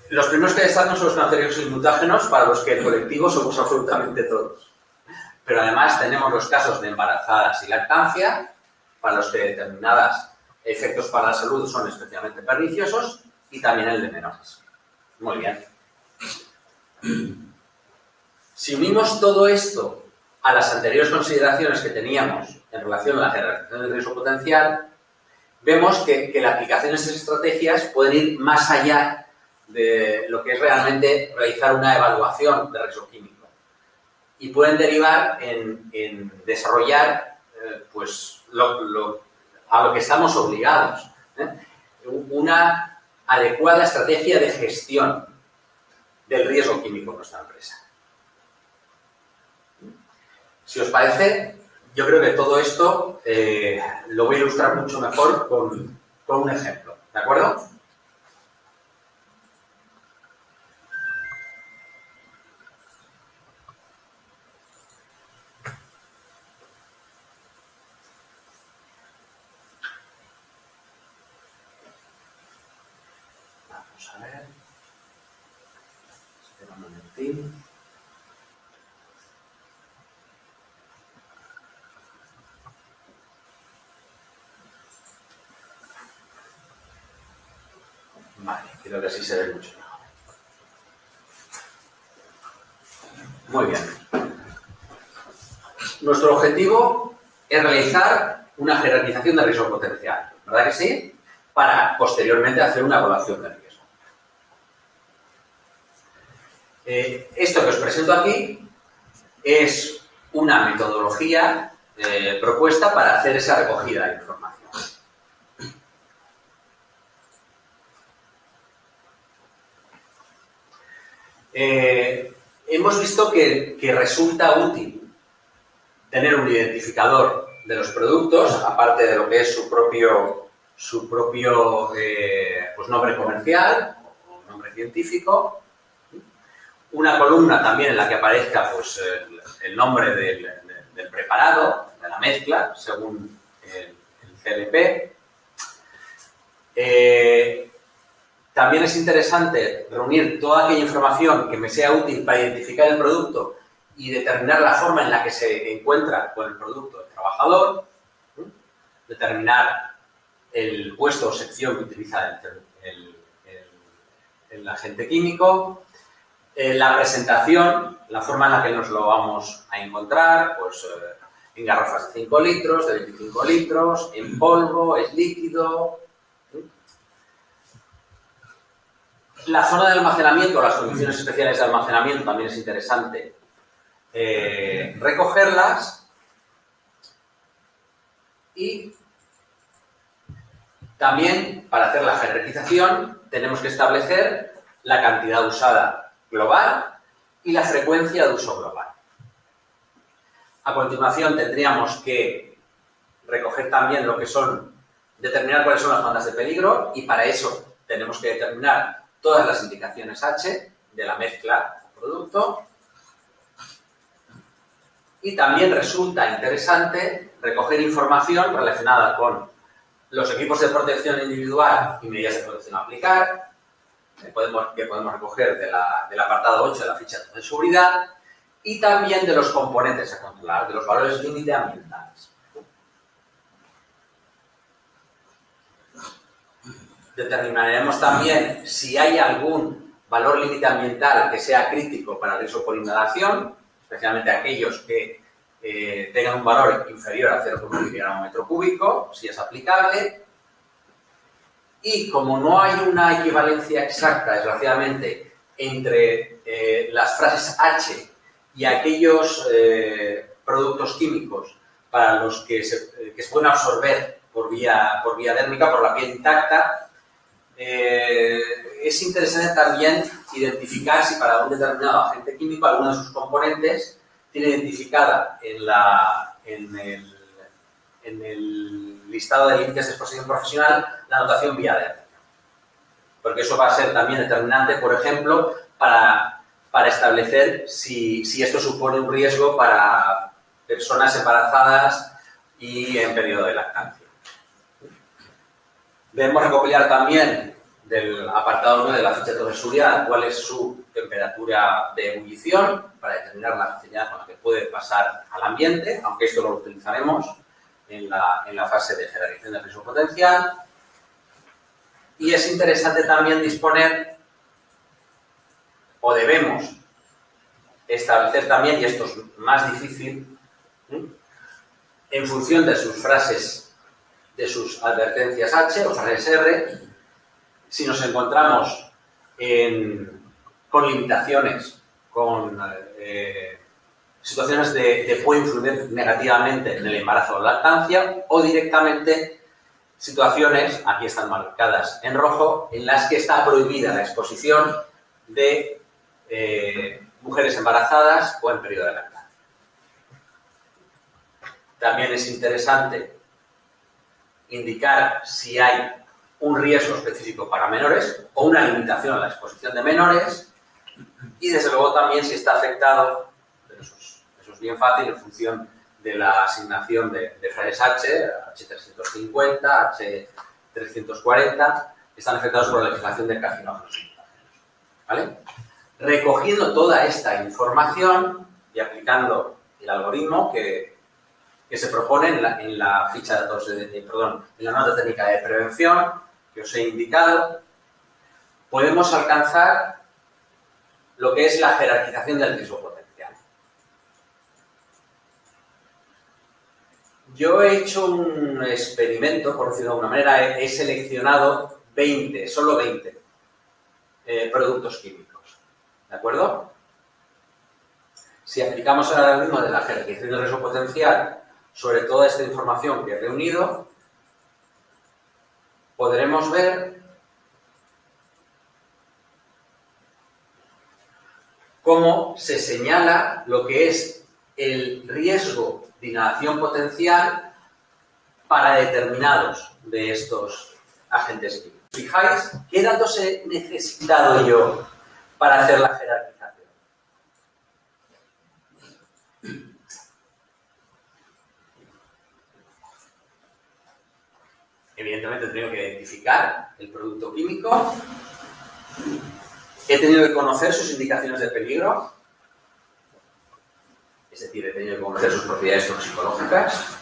Los primeros que destacan son los cancerígenos y mutágenos, para los que el colectivo somos absolutamente todos. Pero además tenemos los casos de embarazadas y lactancia, para los que determinados efectos para la salud son especialmente perniciosos, y también el de menores. Muy bien. Si unimos todo esto a las anteriores consideraciones que teníamos en relación a la jerarquización del riesgo potencial, vemos que la aplicación de estas estrategias pueden ir más allá de lo que es realmente realizar una evaluación de riesgo químico. Y pueden derivar en desarrollar a lo que estamos obligados, una adecuada estrategia de gestión del riesgo químico en nuestra empresa. Si os parece, yo creo que todo esto lo voy a ilustrar mucho mejor con un ejemplo, ¿de acuerdo? Vamos a ver. Espera un momentín. Vale, creo que así se ve mucho mejor. Muy bien. nuestro objetivo es realizar una jerarquización de riesgo potencial, ¿verdad que sí? Para posteriormente hacer una evaluación de riesgo. Esto que os presento aquí es una metodología propuesta para hacer esa recogida de información. Hemos visto que resulta útil tener un identificador de los productos, aparte de lo que es su propio pues nombre comercial o nombre científico. Una columna también en la que aparezca pues, el nombre del preparado, de la mezcla, según el CLP. También es interesante reunir toda aquella información que me sea útil para identificar el producto y determinar la forma en la que se encuentra con el producto el trabajador, determinar el puesto o sección que utiliza el agente químico, la presentación, la forma en la que nos lo vamos a encontrar, pues en garrafas de 5 litros, de 25 litros, en polvo, es líquido. La zona de almacenamiento, las condiciones especiales de almacenamiento también es interesante recogerlas, y también para hacer la jerarquización tenemos que establecer la cantidad usada global y la frecuencia de uso global. A continuación tendríamos que recoger también lo que son, determinar cuáles son las bandas de peligro, y para eso tenemos que determinar todas las indicaciones H de la mezcla o producto. Y también resulta interesante recoger información relacionada con los equipos de protección individual y medidas de protección a aplicar, que podemos recoger del apartado 8 de la ficha de seguridad, y también de los componentes a controlar, de los valores límite ambientales. Determinaremos también si hay algún valor límite ambiental que sea crítico para el riesgo por inhalación, especialmente aquellos que tengan un valor inferior a 0,1 miligramo metro cúbico, si es aplicable. Y como no hay una equivalencia exacta, desgraciadamente, entre las frases H y aquellos productos químicos para los que se pueden absorber por vía dérmica, por la piel intacta, es interesante también identificar si para un determinado agente químico alguno de sus componentes tiene identificada en el listado de límites de exposición profesional la notación vía dérmica. Porque eso va a ser también determinante, por ejemplo, para establecer si esto supone un riesgo para personas embarazadas y en periodo de lactancia. Debemos recopilar también del apartado 9 de la ficha de seguridad cuál es su temperatura de ebullición para determinar la facilidad con la que puede pasar al ambiente, aunque esto lo utilizaremos en la fase de jerarquización de riesgo potencial. Y es interesante también disponer, o debemos establecer también, y esto es más difícil, en función de sus frases, de sus advertencias H o frases R, si nos encontramos con limitaciones, con situaciones que pueden influir negativamente en el embarazo o la lactancia, o directamente situaciones, aquí están marcadas en rojo, en las que está prohibida la exposición de mujeres embarazadas o en periodo de lactancia. También es interesante indicar si hay un riesgo específico para menores o una limitación a la exposición de menores, y desde luego también si está afectado, pero eso es bien fácil en función de la asignación de frases H, H350, H340, están afectados por la legislación de carcinógenos. ¿Vale? Recogiendo toda esta información y aplicando el algoritmo que se propone en la ficha de datos en la nota técnica de prevención que os he indicado, podemos alcanzar lo que es la jerarquización del riesgo potencial. Yo he hecho un experimento, por decirlo de alguna manera, he seleccionado 20, solo 20 productos químicos, ¿de acuerdo? Si aplicamos el algoritmo de la jerarquización del riesgo potencial sobre toda esta información que he reunido, podremos ver cómo se señala lo que es el riesgo de inhalación potencial para determinados de estos agentes químicos. Fijáis, ¿qué datos he necesitado yo para hacer la jerarquización? Evidentemente he tenido que identificar el producto químico, he tenido que conocer sus indicaciones de peligro, es decir, he tenido que conocer sus propiedades toxicológicas,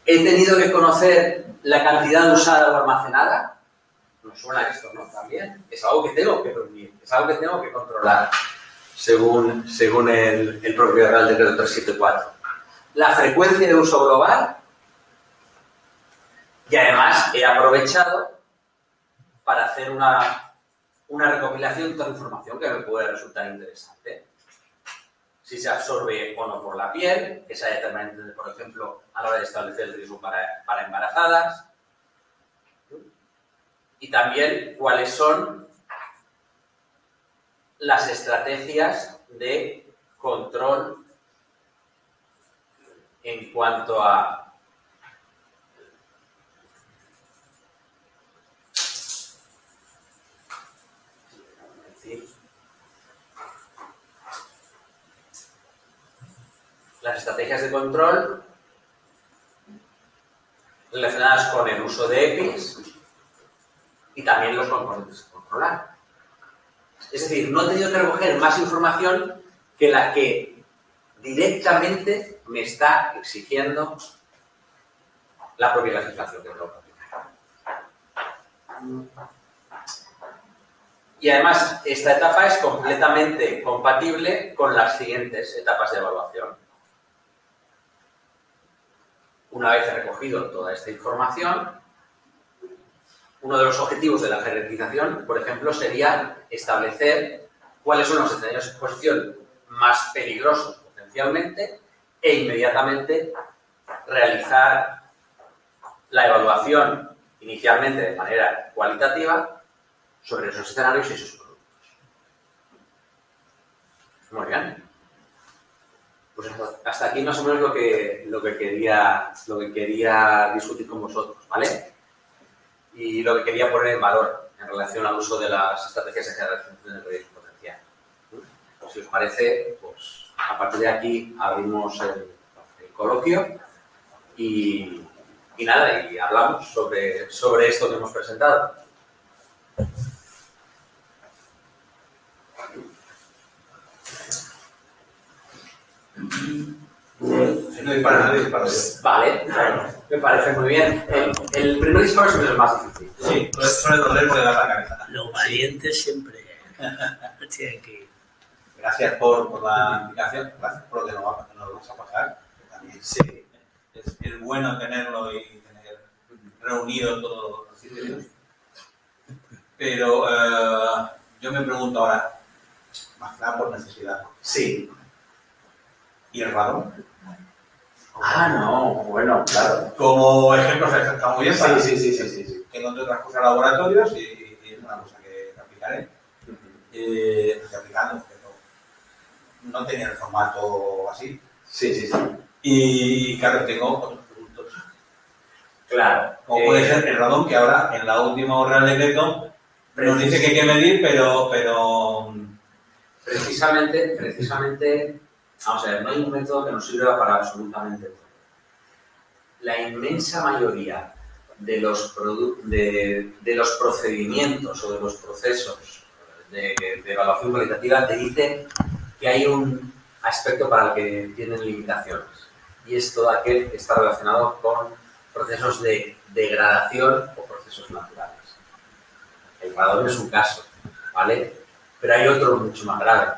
he tenido que conocer la cantidad usada o almacenada. Nos suena esto, ¿no? También es algo que tengo que reunir, es algo que tengo que controlar según el propio Real Decreto 374. La frecuencia de uso global, y además he aprovechado para hacer una recopilación de toda la información que me puede resultar interesante. Si se absorbe o no por la piel, que sea determinante, por ejemplo, a la hora de establecer el riesgo para embarazadas. Y también cuáles son las estrategias de control en cuanto a las estrategias de control relacionadas con el uso de EPIs y también los componentes de controlar. Es decir, no he tenido que recoger más información que la que directamente me está exigiendo la propia legislación que tengo que aplicar. Y además, esta etapa es completamente compatible con las siguientes etapas de evaluación. Una vez he recogido toda esta información, uno de los objetivos de la jerarquización, por ejemplo, sería establecer cuáles son los escenarios de exposición más peligrosos potencialmente e inmediatamente realizar la evaluación inicialmente de manera cualitativa sobre esos escenarios y esos productos. Muy bien. Pues hasta aquí más o menos lo que quería discutir con vosotros, ¿vale? Y lo que quería poner en valor en relación al uso de las estrategias de jerarquización del riesgo potencial. Pues, si os parece, pues a partir de aquí abrimos el coloquio y nada, y hablamos sobre esto que hemos presentado. No hay para nadie, para nadie. Vale, me parece muy bien. El primer disparo es el más difícil. Sí, suele doler por debajo de la cabeza. Los valientes siempre tienen que ir. Gracias por la invitación, gracias por lo que nos vas a pasar. Que también sí, es bueno tenerlo y tener reunido todos los sitios. Pero yo me pregunto ahora, más que nada por necesidad. Sí. ¿Y el radón? Ah, no, bueno, claro. Como ejemplo, está muy bien. Sí. Tengo entre otras cosas laboratorios y es una cosa que aplicaré. Estoy aplicando, pero no tenía el formato así. Sí. Y claro, tengo otros productos. Claro. Como puede ser el radón, que ahora en la última Real Decreto nos dice que hay que medir, pero precisamente, vamos a ver, no hay un método que nos sirva para absolutamente todo. La inmensa mayoría de los procedimientos o de los procesos de evaluación cualitativa te dicen que hay un aspecto para el que tienen limitaciones, y es todo aquel que está relacionado con procesos de degradación o procesos naturales. El radón es un caso, ¿vale? Pero hay otro mucho más grave.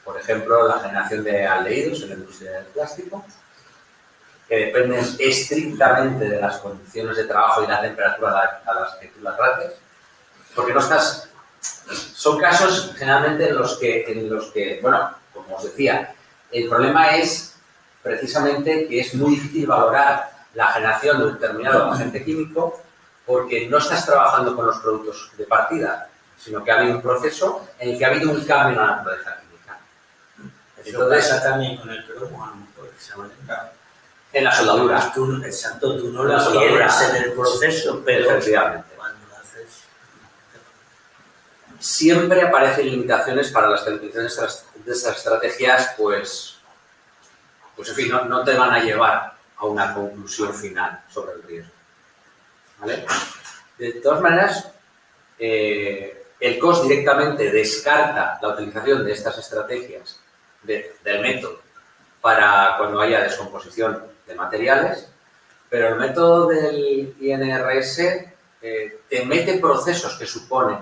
Por ejemplo, la generación de aldehídos en la industria del plástico, que dependen estrictamente de las condiciones de trabajo y la temperatura a las que tú la trates, porque no estás... Son casos generalmente en los que, bueno, como os decía, el problema es precisamente que es muy difícil valorar la generación de un determinado agente químico porque no estás trabajando con los productos de partida, sino que ha habido un proceso en el que ha habido un cambio en la naturaleza química. Eso pasa también con el cromo, a lo mejor, ¿sabes? En la soldadura. Exacto, tú no lo quieres en el proceso, pero Efectivamente. cuando lo haces... Siempre aparecen limitaciones para las utilizaciones de estas estrategias, pues en fin, no te van a llevar a una conclusión final sobre el riesgo. ¿Vale? De todas maneras, el COS directamente descarta la utilización de estas estrategias del método para cuando haya descomposición de materiales, pero el método del INRS te mete procesos que suponen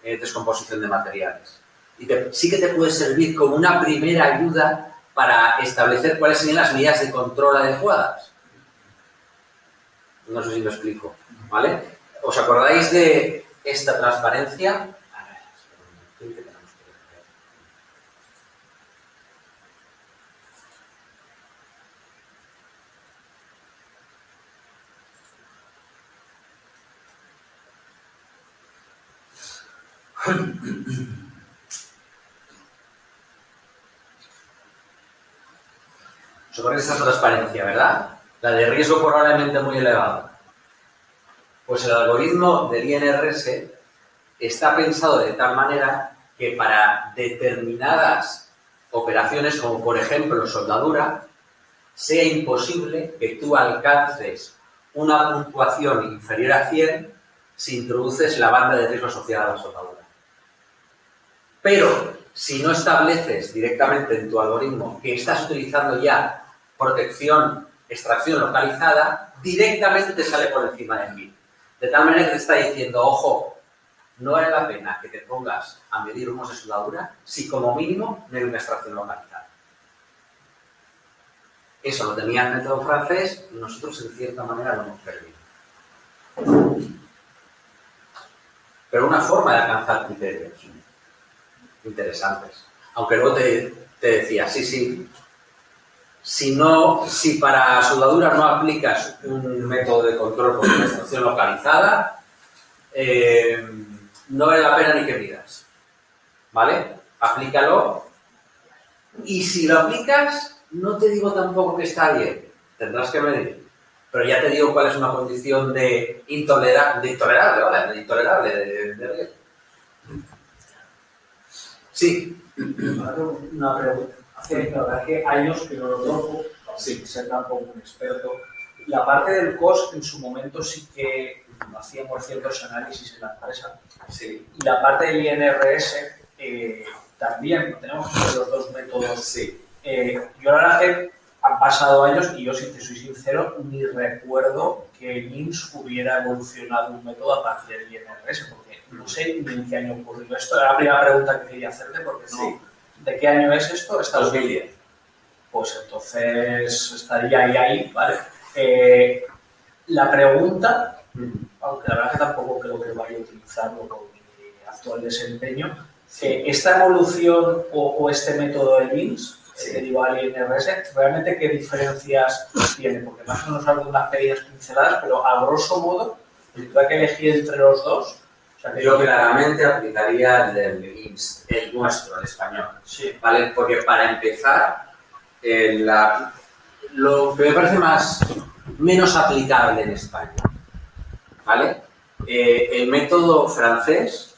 descomposición de materiales. Y sí que te puede servir como una primera ayuda para establecer cuáles serían las medidas de control adecuadas. No sé si me explico, ¿vale? ¿Os acordáis de esta transparencia? ¿Os acordáis de esta transparencia, verdad? La de riesgo probablemente muy elevado. Pues el algoritmo del INRS está pensado de tal manera que para determinadas operaciones, como por ejemplo soldadura, sea imposible que tú alcances una puntuación inferior a 100 si introduces la banda de riesgo asociada a la soldadura. Pero si no estableces directamente en tu algoritmo que estás utilizando ya protección, extracción localizada, directamente te sale por encima del 1000. De tal manera que te está diciendo, ojo, no vale la pena que te pongas a medir humos de soldadura si como mínimo no hay una extracción localizada. Eso lo tenía el método francés y nosotros en cierta manera lo hemos perdido. Pero una forma de alcanzar criterios interesantes. Aunque luego te decía, sí, si para soldadura no aplicas un método de control por una extracción localizada, no vale la pena ni que midas. ¿Vale? Aplícalo. Y si lo aplicas, no te digo tampoco que está bien. Tendrás que medir. Pero ya te digo cuál es una condición de intolerable, ¿vale? De intolerable de riesgo. Sí. Una pregunta. Hace la verdad que años que no lo toco, sin ser tampoco un experto. La parte del COS en su momento sí que hacíamos ciertos análisis en la empresa. Sí. Y la parte del INRS también, tenemos los dos métodos. Sí. Yo la verdad que han pasado años y yo, si te soy sincero, ni recuerdo que el INS hubiera evolucionado un método a partir del INRS, porque no sé ni en qué año ocurrió esto. Era la primera pregunta que quería hacerte, porque no. Sí. ¿De qué año es esto? 2010. Pues entonces estaría ahí, ¿vale? La pregunta, aunque la verdad que tampoco creo que vaya a utilizarlo con mi actual desempeño, ¿esta evolución o este método del INS, derivado del INRS, realmente qué diferencias tiene? Porque más o menos hablo de unas pequeñas pinceladas, pero a grosso modo, si tuviera que elegir entre los dos, o sea, yo claramente aplicaría el del INS, el nuestro, el español. Sí. ¿Vale? Porque para empezar, lo que me parece menos aplicable en España, ¿vale? El método francés,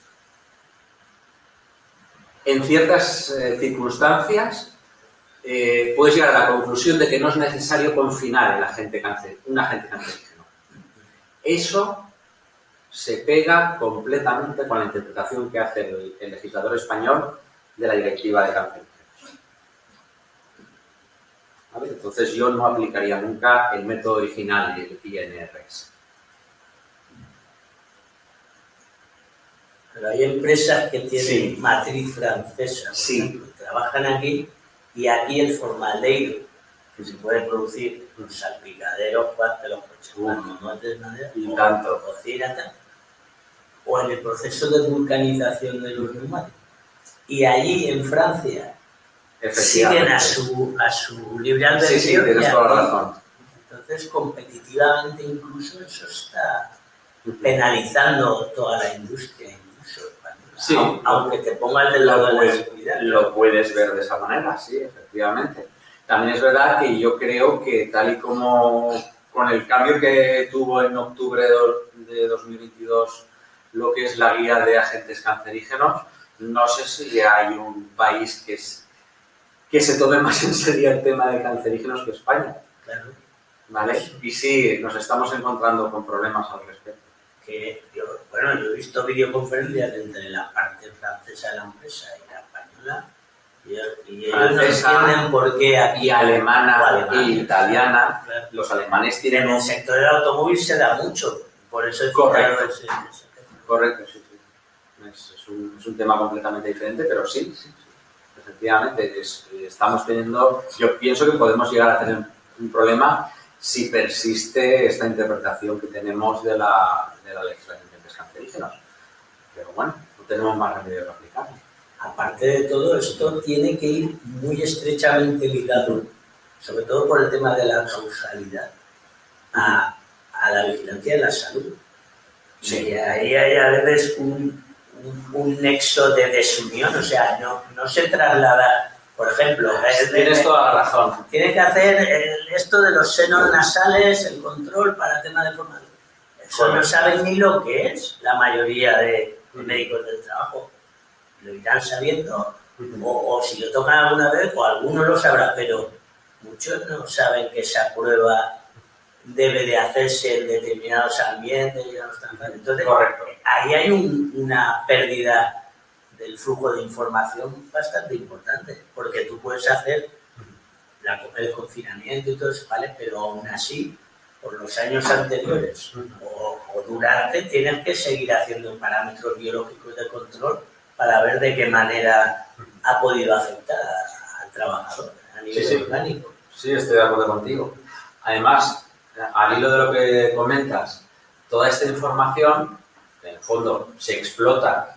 en ciertas circunstancias, puedes llegar a la conclusión de que no es necesario confinar un agente cancerígeno. Eso se pega completamente con la interpretación que hace el legislador español de la directiva de cancerígenos. ¿Vale? Entonces yo no aplicaría nunca el método original del INRS. Pero hay empresas que tienen Sí. matriz francesa, por Sí. ejemplo, trabajan aquí y aquí el formaldehído que se puede producir un salpicadero de los coches cuando no es de madera, Y tanto. cocina, tal, o en el proceso de vulcanización de los neumáticos. Y allí en Francia siguen a su libre albedrío. Sí, tienes toda la razón. Entonces, competitivamente incluso eso está penalizando toda la industria, incluso. Sí. Aunque te pongas del lado de la seguridad. Lo puedes ver de esa manera, sí, efectivamente. También es verdad que yo creo que tal y como con el cambio que tuvo en octubre de 2022 lo que es la guía de agentes cancerígenos, no sé si hay un país que se tome más en serio el tema de cancerígenos que España. Claro. ¿Vale? Y sí, nos estamos encontrando con problemas al respecto. Que yo he visto videoconferencias entre la parte francesa de la empresa y la española y ellos no entienden por qué aquí y alemana o y italiana, claro. los alemanes En tienen el sector del automóvil se da mucho, por eso es Correcto. ese. Correcto, sí. Es un tema completamente diferente, pero sí. Efectivamente, estamos teniendo, yo pienso que podemos llegar a tener un problema si persiste esta interpretación que tenemos de la legislación de agentes cancerígenos. Pero bueno, no tenemos más remedio que aplicarlo. Aparte de todo esto, tiene que ir muy estrechamente ligado, sobre todo por el tema de la causalidad, a la vigilancia de la salud. Sí. Y ahí hay a veces un nexo de desunión, o sea, no se traslada, por ejemplo, Tienes toda la razón. tiene que hacer esto de los senos nasales, el control para temas de formación. Eso no saben ni lo que es la mayoría de médicos del trabajo. Lo irán sabiendo, o si lo tocan alguna vez, o algunos lo sabrán, pero muchos no saben que esa prueba debe de hacerse en determinados ambientes. Entonces, Correcto. ahí hay una pérdida del flujo de información bastante importante, porque tú puedes hacer el confinamiento y todo eso, ¿vale? Pero aún así, por los años anteriores o durante, tienes que seguir haciendo parámetros biológicos de control para ver de qué manera ha podido afectar al trabajador a nivel orgánico. Sí, estoy de acuerdo contigo. Además, al hilo de lo que comentas, toda esta información, en el fondo, se explota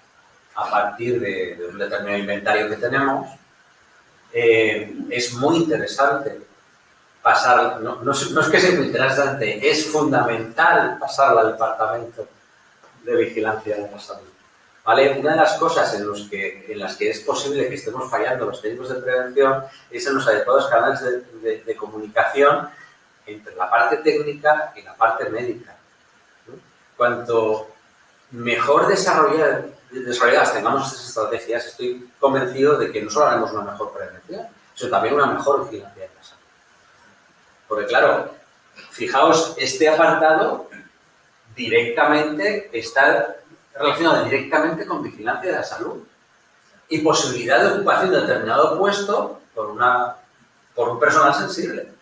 a partir de un determinado inventario que tenemos. Es muy interesante pasar, no es que sea muy interesante, es fundamental pasarla al departamento de vigilancia de la salud. ¿Vale? Una de las cosas en las que es posible que estemos fallando los técnicos de prevención es en los adecuados canales de comunicación entre la parte técnica y la parte médica, ¿no? Cuanto mejor desarrolladas tengamos estas estrategias, estoy convencido de que no solo haremos una mejor prevención, sino también una mejor vigilancia de la salud. Porque claro, fijaos, este apartado directamente está relacionado directamente con vigilancia de la salud y posibilidad de ocupación de determinado puesto por un personal sensible.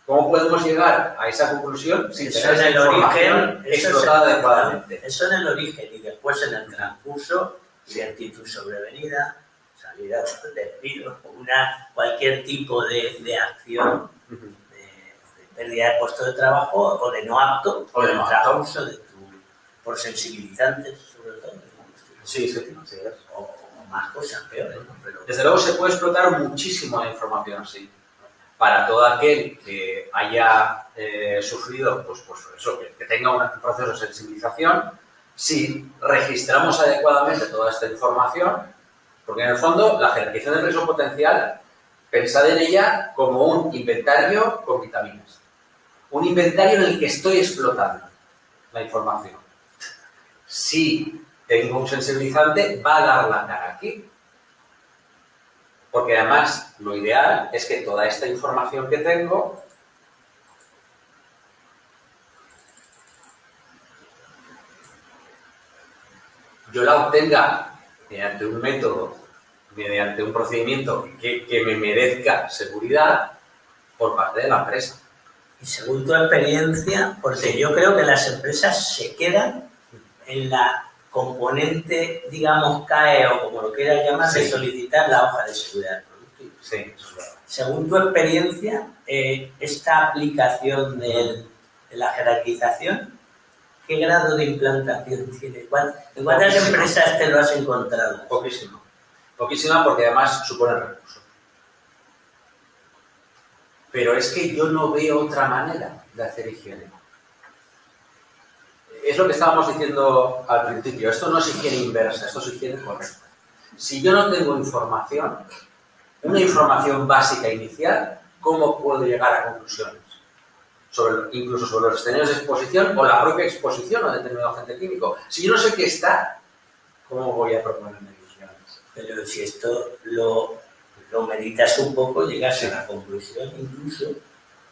¿Cómo podemos llegar a esa conclusión sin tener esa información explotada adecuadamente? Eso en el origen, y después en el transcurso, si actitud sobrevenida, salida del despido, cualquier tipo de acción de pérdida de puesto de trabajo o de no apto, o de no transcurso por sensibilizantes, sobre todo. Sí. O más cosas peores, ¿no? Pero, desde luego se puede explotar muchísimo la información así. Para todo aquel que haya sufrido, pues eso, que tenga un proceso de sensibilización, si registramos adecuadamente toda esta información, porque en el fondo la jerarquización del riesgo potencial, pensad en ella como un inventario con vitaminas. Un inventario en el que estoy explotando la información. Si tengo un sensibilizante, va a dar la cara aquí. Porque además lo ideal es que toda esta información que tengo yo la obtenga mediante un método, mediante un procedimiento que me merezca seguridad por parte de la empresa. y según tu experiencia, porque yo creo que las empresas se quedan en la componente, digamos, CAE o como lo quieras llamar, de solicitar la hoja de seguridad del producto. Sí, eso es verdad. Según tu experiencia, esta aplicación de la jerarquización, ¿qué grado de implantación tiene? ¿En cuántas empresas te lo has encontrado? Poquísimo. Poquísima porque además supone recursos. Pero es que yo no veo otra manera de hacer higiene. Es lo que estábamos diciendo al principio. Esto no es higiene inversa, esto es higiene correcta. Si yo no tengo información, una información básica inicial, ¿cómo puedo llegar a conclusiones? Incluso sobre los escenarios de exposición o la propia exposición a determinado agente químico. Si yo no sé qué está, ¿cómo voy a proponer conclusiones? Pero si esto lo meditas un poco, llegas a la conclusión incluso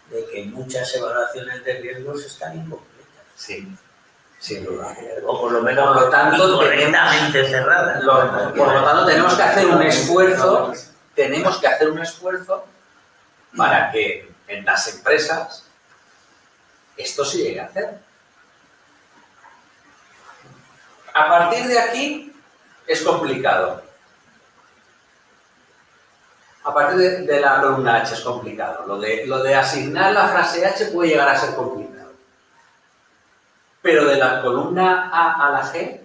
de que muchas evaluaciones de riesgos están incompletas. Sí, sin duda. O por lo menos Por lo tanto, incorrectamente cerradas. Por lo tanto, tenemos que hacer un esfuerzo, para que en las empresas esto se llegue a hacer. A partir de aquí es complicado. A partir de la columna H es complicado. Lo de asignar la frase H puede llegar a ser complicado. Pero de la columna A a la G,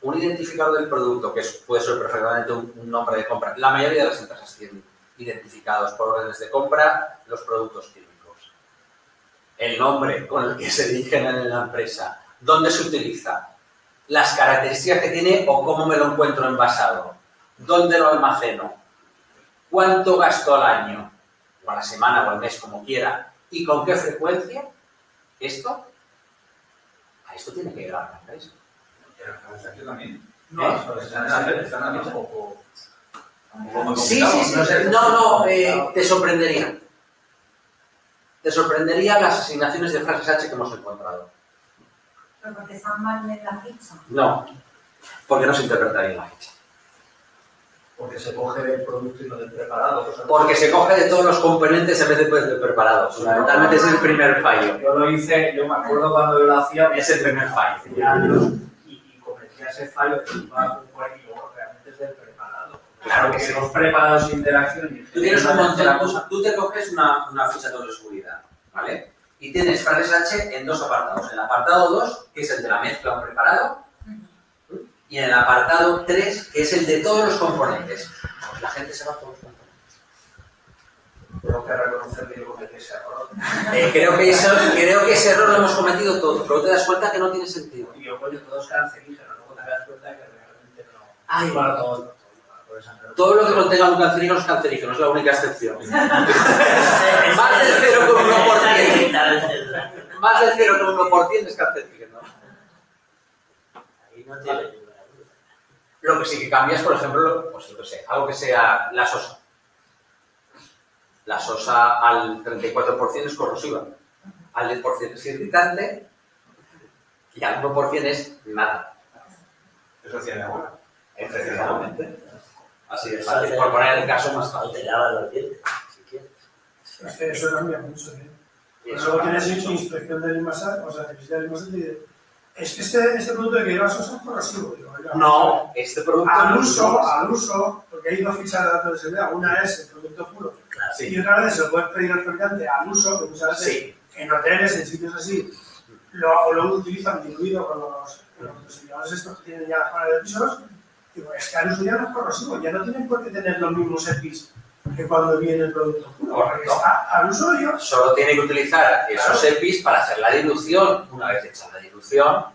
un identificador del producto, que puede ser perfectamente un nombre de compra. La mayoría de las empresas tienen identificados por órdenes de compra los productos químicos. El nombre con el que se dirigen en la empresa, dónde se utiliza, las características que tiene o cómo me lo encuentro envasado, dónde lo almaceno, cuánto gasto al año, o a la semana o al mes, como quiera, y con qué frecuencia, esto tiene que llegar a la empresa. Aquí también. ¿Eh? Están un poco... Sí. No, te sorprendería. Te sorprendería las asignaciones de frases H que hemos encontrado. ¿Pero porque están mal en la ficha? No, porque no se interpreta bien la ficha. Porque se coge del producto y no del preparado. Porque se coge de todos los componentes en vez de preparados. Fundamentalmente ese es el primer fallo. Yo lo hice, yo me acuerdo cuando yo lo hacía, Es el primer fallo. hace años, y cometía ese fallo de tomar un cual y luego realmente es del preparado. Claro que porque sí. los preparados de interacción y Tú tienes un montón, tú te coges una ficha de seguridad, ¿vale? Y tienes frases H en dos apartados. En el apartado 2, que es el de la mezcla o preparado, y en el apartado 3, que es el de todos los componentes. Pues la gente se va a todos los componentes. tengo que reconocer que yo cometí ese error. Creo que ese error lo hemos cometido todos, pero te das cuenta que no tiene sentido. Y yo, coño, todo es cancerígeno, luego te das cuenta que realmente no. Ay, Bueno, todo. todo lo que contenga un cancerígeno es cancerígeno, es la única excepción. Más del 0,1%. Más del 0,1% es cancerígeno. Ahí no tiene ninguna duda. Lo que sí que cambia es, por ejemplo, pues yo qué sé, algo que sea la sosa. La sosa al 34% es corrosiva, al 10% es irritante y al 1% es nada. Eso tiene agua. Efectivamente. Así es fácil, por poner el caso más O fácil. te lavas los dientes, si quieres. Es que eso cambia mucho, ¿eh? Y Pero eso luego cambia tienes mucho. inspección del envasado, o sea, visita del envasado y te dice, es que este producto de que lleva sosa es corrosivo. Digo, oiga, No, este producto al no uso, porque hay dos fichas de datos de seguridad, una es el producto puro y Sí, otra vez se lo puedes pedir al fabricante al uso, que muchas veces sí. en hoteles, en sitios así, lo utilizan diluido con los diseñadores estos que tienen ya las paneles de pisos. Digo, es que al uso ya no es corrosivo, ya no tienen por qué tener los mismos EPIs que cuando viene el producto puro. Porque Correcto. está al uso yo. Solo tiene que utilizar esos EPIs para hacer la dilución. Una vez hecha la dilución,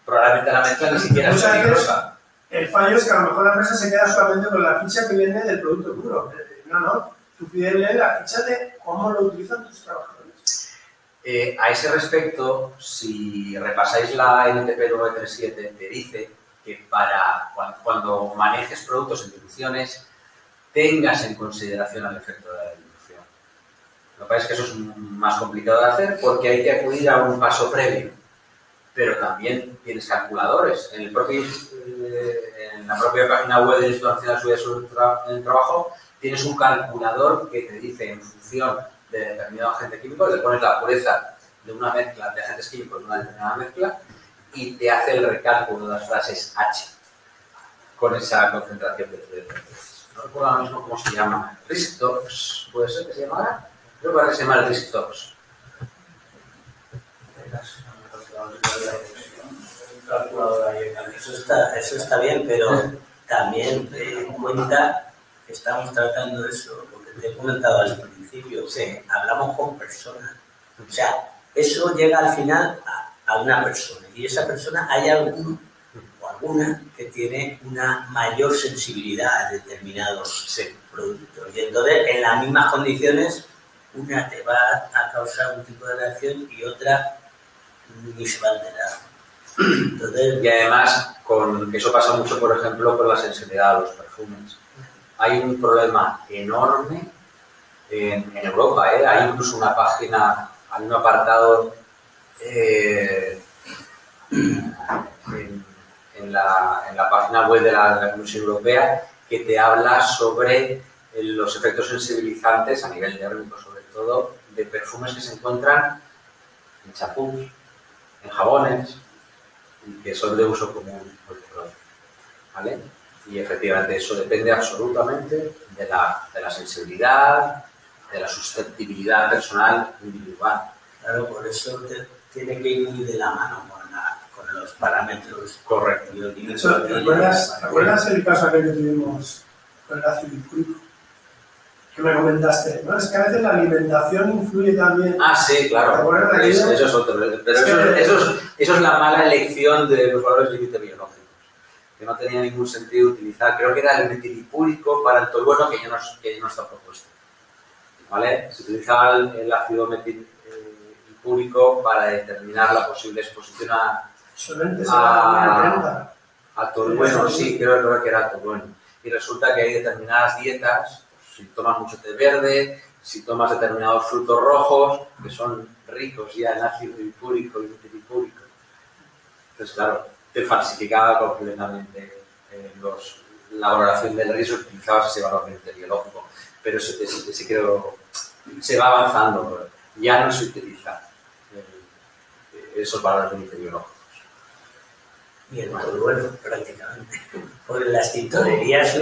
probablemente la mezcla ni siquiera es Muchas veces peligrosa. el fallo es que a lo mejor la empresa se queda solamente con la ficha que viene del producto puro. No, tú pídele la ficha de cómo lo utilizan tus trabajadores. A ese respecto, si repasáis la NTP 937, te dice que para cuando manejes productos en diluciones, tengas en consideración el efecto de la dilución. Lo que pasa es que eso es más complicado de hacer porque hay que acudir a un paso previo. Pero también tienes calculadores. En la propia página web del Instituto Nacional de Seguridad del Trabajo tienes un calculador que te dice en función de determinado agente químico, le pones la pureza de una mezcla de agentes químicos de una determinada mezcla y te hace el recálculo de las frases H con esa concentración de no recuerdo ahora mismo cómo se llama, Risk Talks, ¿puede ser que se llamara? Creo que se llama el Risk Talks. Eso está bien, pero también en cuenta que estamos tratando eso, lo que te he comentado al principio, que hablamos con personas. O sea, eso llega al final a una persona y esa persona hay alguno o alguna que tiene una mayor sensibilidad a determinados productos. Y entonces, en las mismas condiciones, una te va a causar un tipo de reacción y otra ni se va a enterar. Entonces, y además, eso pasa mucho, por ejemplo, con la sensibilidad a los perfumes. Hay un problema enorme en Europa, hay incluso una página, hay un apartado en la página web de la Comisión Europea que te habla sobre los efectos sensibilizantes a nivel térmico, sobre todo, de perfumes que se encuentran en champús, en jabones, y que son de uso común, ¿vale? Y efectivamente eso depende absolutamente de la sensibilidad, de la susceptibilidad personal individual. Claro, por eso tiene que ir muy de la mano con los parámetros correctos. ¿Te acuerdas el caso aquel que tuvimos con el ácido sulfúrico? Que me comentaste, ¿no? Es que a veces la alimentación influye también. Ah, sí, claro. Eso es otro. Pero eso es la mala elección de los valores límite biológicos. Que no tenía ningún sentido utilizar. Creo que era el metilipúrico para el tolueno que ya no está propuesto. ¿Vale? Se utilizaba el ácido metilipúrico para determinar la posible exposición a tolueno. Sí, creo que era tolueno. Y resulta que hay determinadas dietas. Si tomas mucho té verde, si tomas determinados frutos rojos, que son ricos ya en ácido hipúrico y metilipúrico. Entonces, claro, te falsificaba completamente la valoración del riesgo, utilizabas ese valor biológico. Pero ese creo, se va avanzando, ya no se utiliza esos valores biológicos. Y el tolueno, prácticamente. Porque las tintorerías,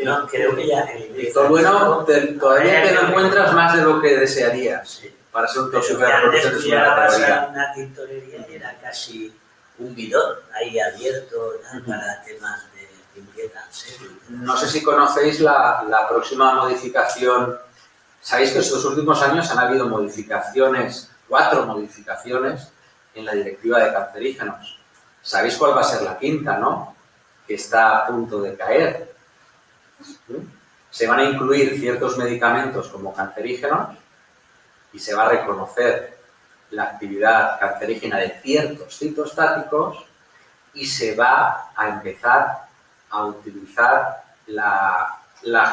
no, creo que ya... El tolueno todavía te lo encuentras más de lo que desearías para ser un tóxico de antes ya una tintorería era casi un bidón ahí abierto para temas de limpieza en serio. No sé si conocéis la próxima modificación. Sabéis que estos últimos años han habido modificaciones, 4 modificaciones en la directiva de cancerígenos. Sabéis cuál va a ser la quinta, ¿no? Que está a punto de caer. Se van a incluir ciertos medicamentos como cancerígenos y se va a reconocer la actividad cancerígena de ciertos citostáticos y se va a empezar a utilizar la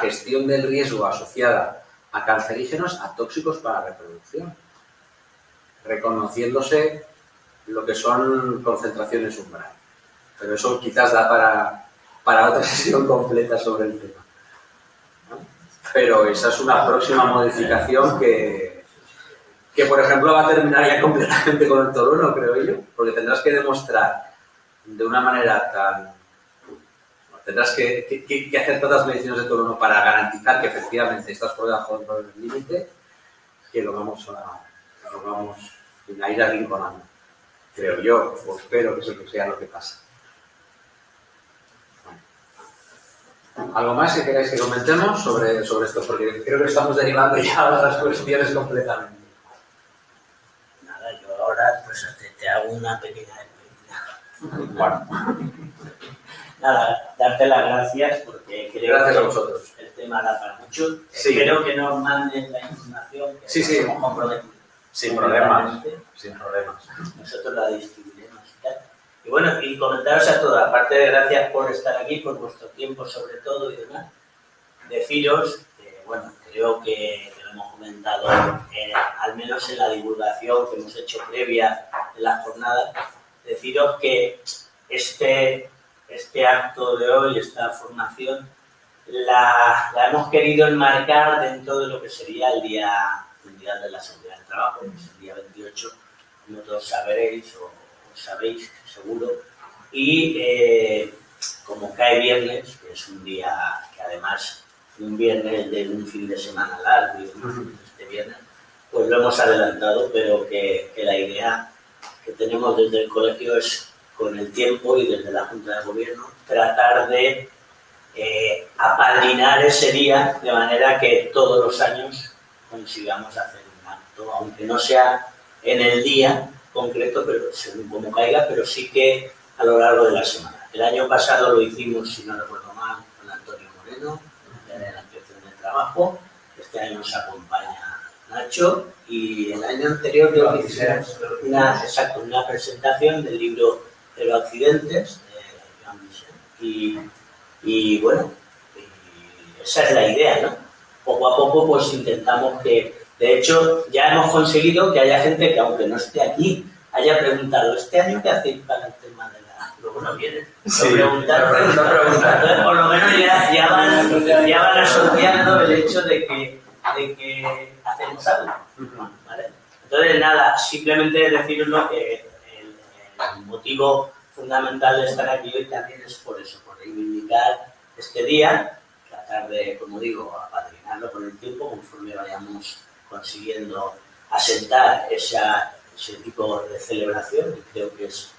gestión del riesgo asociada a cancerígenos a tóxicos para la reproducción, reconociéndose lo que son concentraciones umbral. Pero eso quizás da para otra sesión completa sobre el tema, ¿no? Pero esa es una próxima modificación que por ejemplo, va a terminar ya completamente con el tolueno, creo yo, porque tendrás que demostrar de una manera tan... Tendrás que hacer todas las mediciones de tolueno para garantizar que efectivamente estás por debajo del límite, que lo vamos a ir arrinconando. Creo yo, o espero que eso sea lo que pasa. ¿Algo más que queráis que comentemos sobre esto? Porque creo que estamos derivando ya a otras cuestiones completamente. Nada, yo ahora pues te hago una pequeña despedida. Bueno. Nada, darte las gracias porque creo gracias que a vosotros. El tema da para mucho. Sí. Espero que nos manden la información que sí. hemos comprometido. Sin problemas. Nosotros la distribuiremos y tal. Y bueno, y comentaros a todos, aparte de gracias por estar aquí, por vuestro tiempo sobre todo y demás, deciros, bueno, creo que lo hemos comentado, al menos en la divulgación que hemos hecho previa de la jornada, deciros que este acto de hoy, esta formación, la hemos querido enmarcar dentro de lo que sería el Día Mundial de la Seguridad del Trabajo, que es el día 28, como todos sabréis o sabéis seguro, y como cae viernes, que es un día que además un viernes de un fin de semana largo y este viernes, pues lo hemos adelantado, pero que la idea que tenemos desde el colegio es, con el tiempo y desde la Junta de Gobierno, tratar de apadrinar ese día de manera que todos los años consigamos hacer un acto, aunque no sea en el día concreto, pero según como caiga, pero sí que a lo largo de la semana. El año pasado lo hicimos, si no recuerdo mal, con Antonio Moreno, de la Inspección de Trabajo. Este año nos acompaña Nacho, y el año anterior creo que hicimos una presentación del libro de los accidentes de Joan Michel. Y bueno, esa es la idea, ¿no? Poco a poco pues intentamos que, de hecho, ya hemos conseguido que haya gente que, aunque no esté aquí, haya preguntado, ¿este año qué hacéis para el tema de la...? Luego no vienen. Sí. Preguntar. Entonces, por lo menos ya van asociando el hecho de que hacemos algo, ¿vale? Entonces, nada, simplemente deciros que el motivo fundamental de estar aquí hoy también es por eso, por reivindicar este día, tratar de, como digo, apadrinarlo con el tiempo conforme vayamos consiguiendo asentar ese tipo de celebración. Y creo que es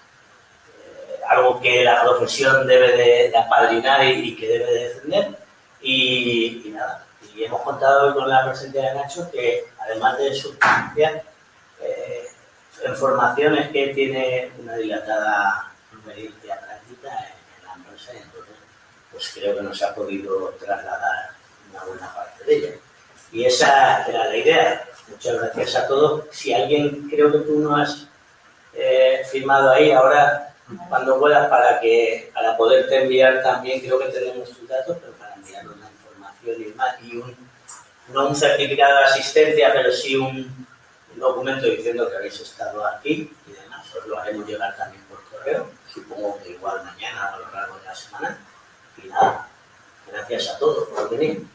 algo que la profesión debe de apadrinar y que debe de defender. Y nada, y hemos contado hoy con la presencia de Nacho, que además de su experiencia en formación, es que tiene una dilatada experiencia práctica en la empresa, y entonces pues creo que nos ha podido trasladar una buena parte de ella. Y esa era la idea. Muchas gracias a todos. Si alguien, creo que tú no has firmado ahí, ahora cuando puedas, para poderte enviar también, creo que tenemos tus datos, pero para enviar una información y demás, y no un certificado de asistencia, pero sí un documento diciendo que habéis estado aquí y demás. Os lo haremos llegar también por correo, supongo que igual mañana a lo largo de la semana. Y nada, gracias a todos por venir.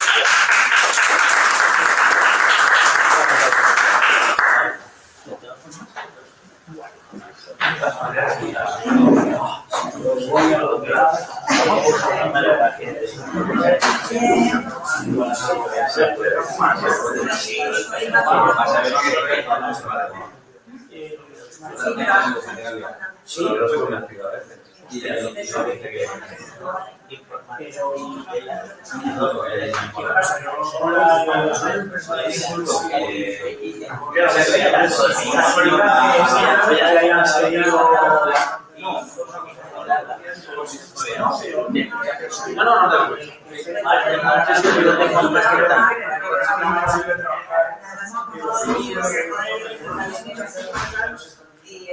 Y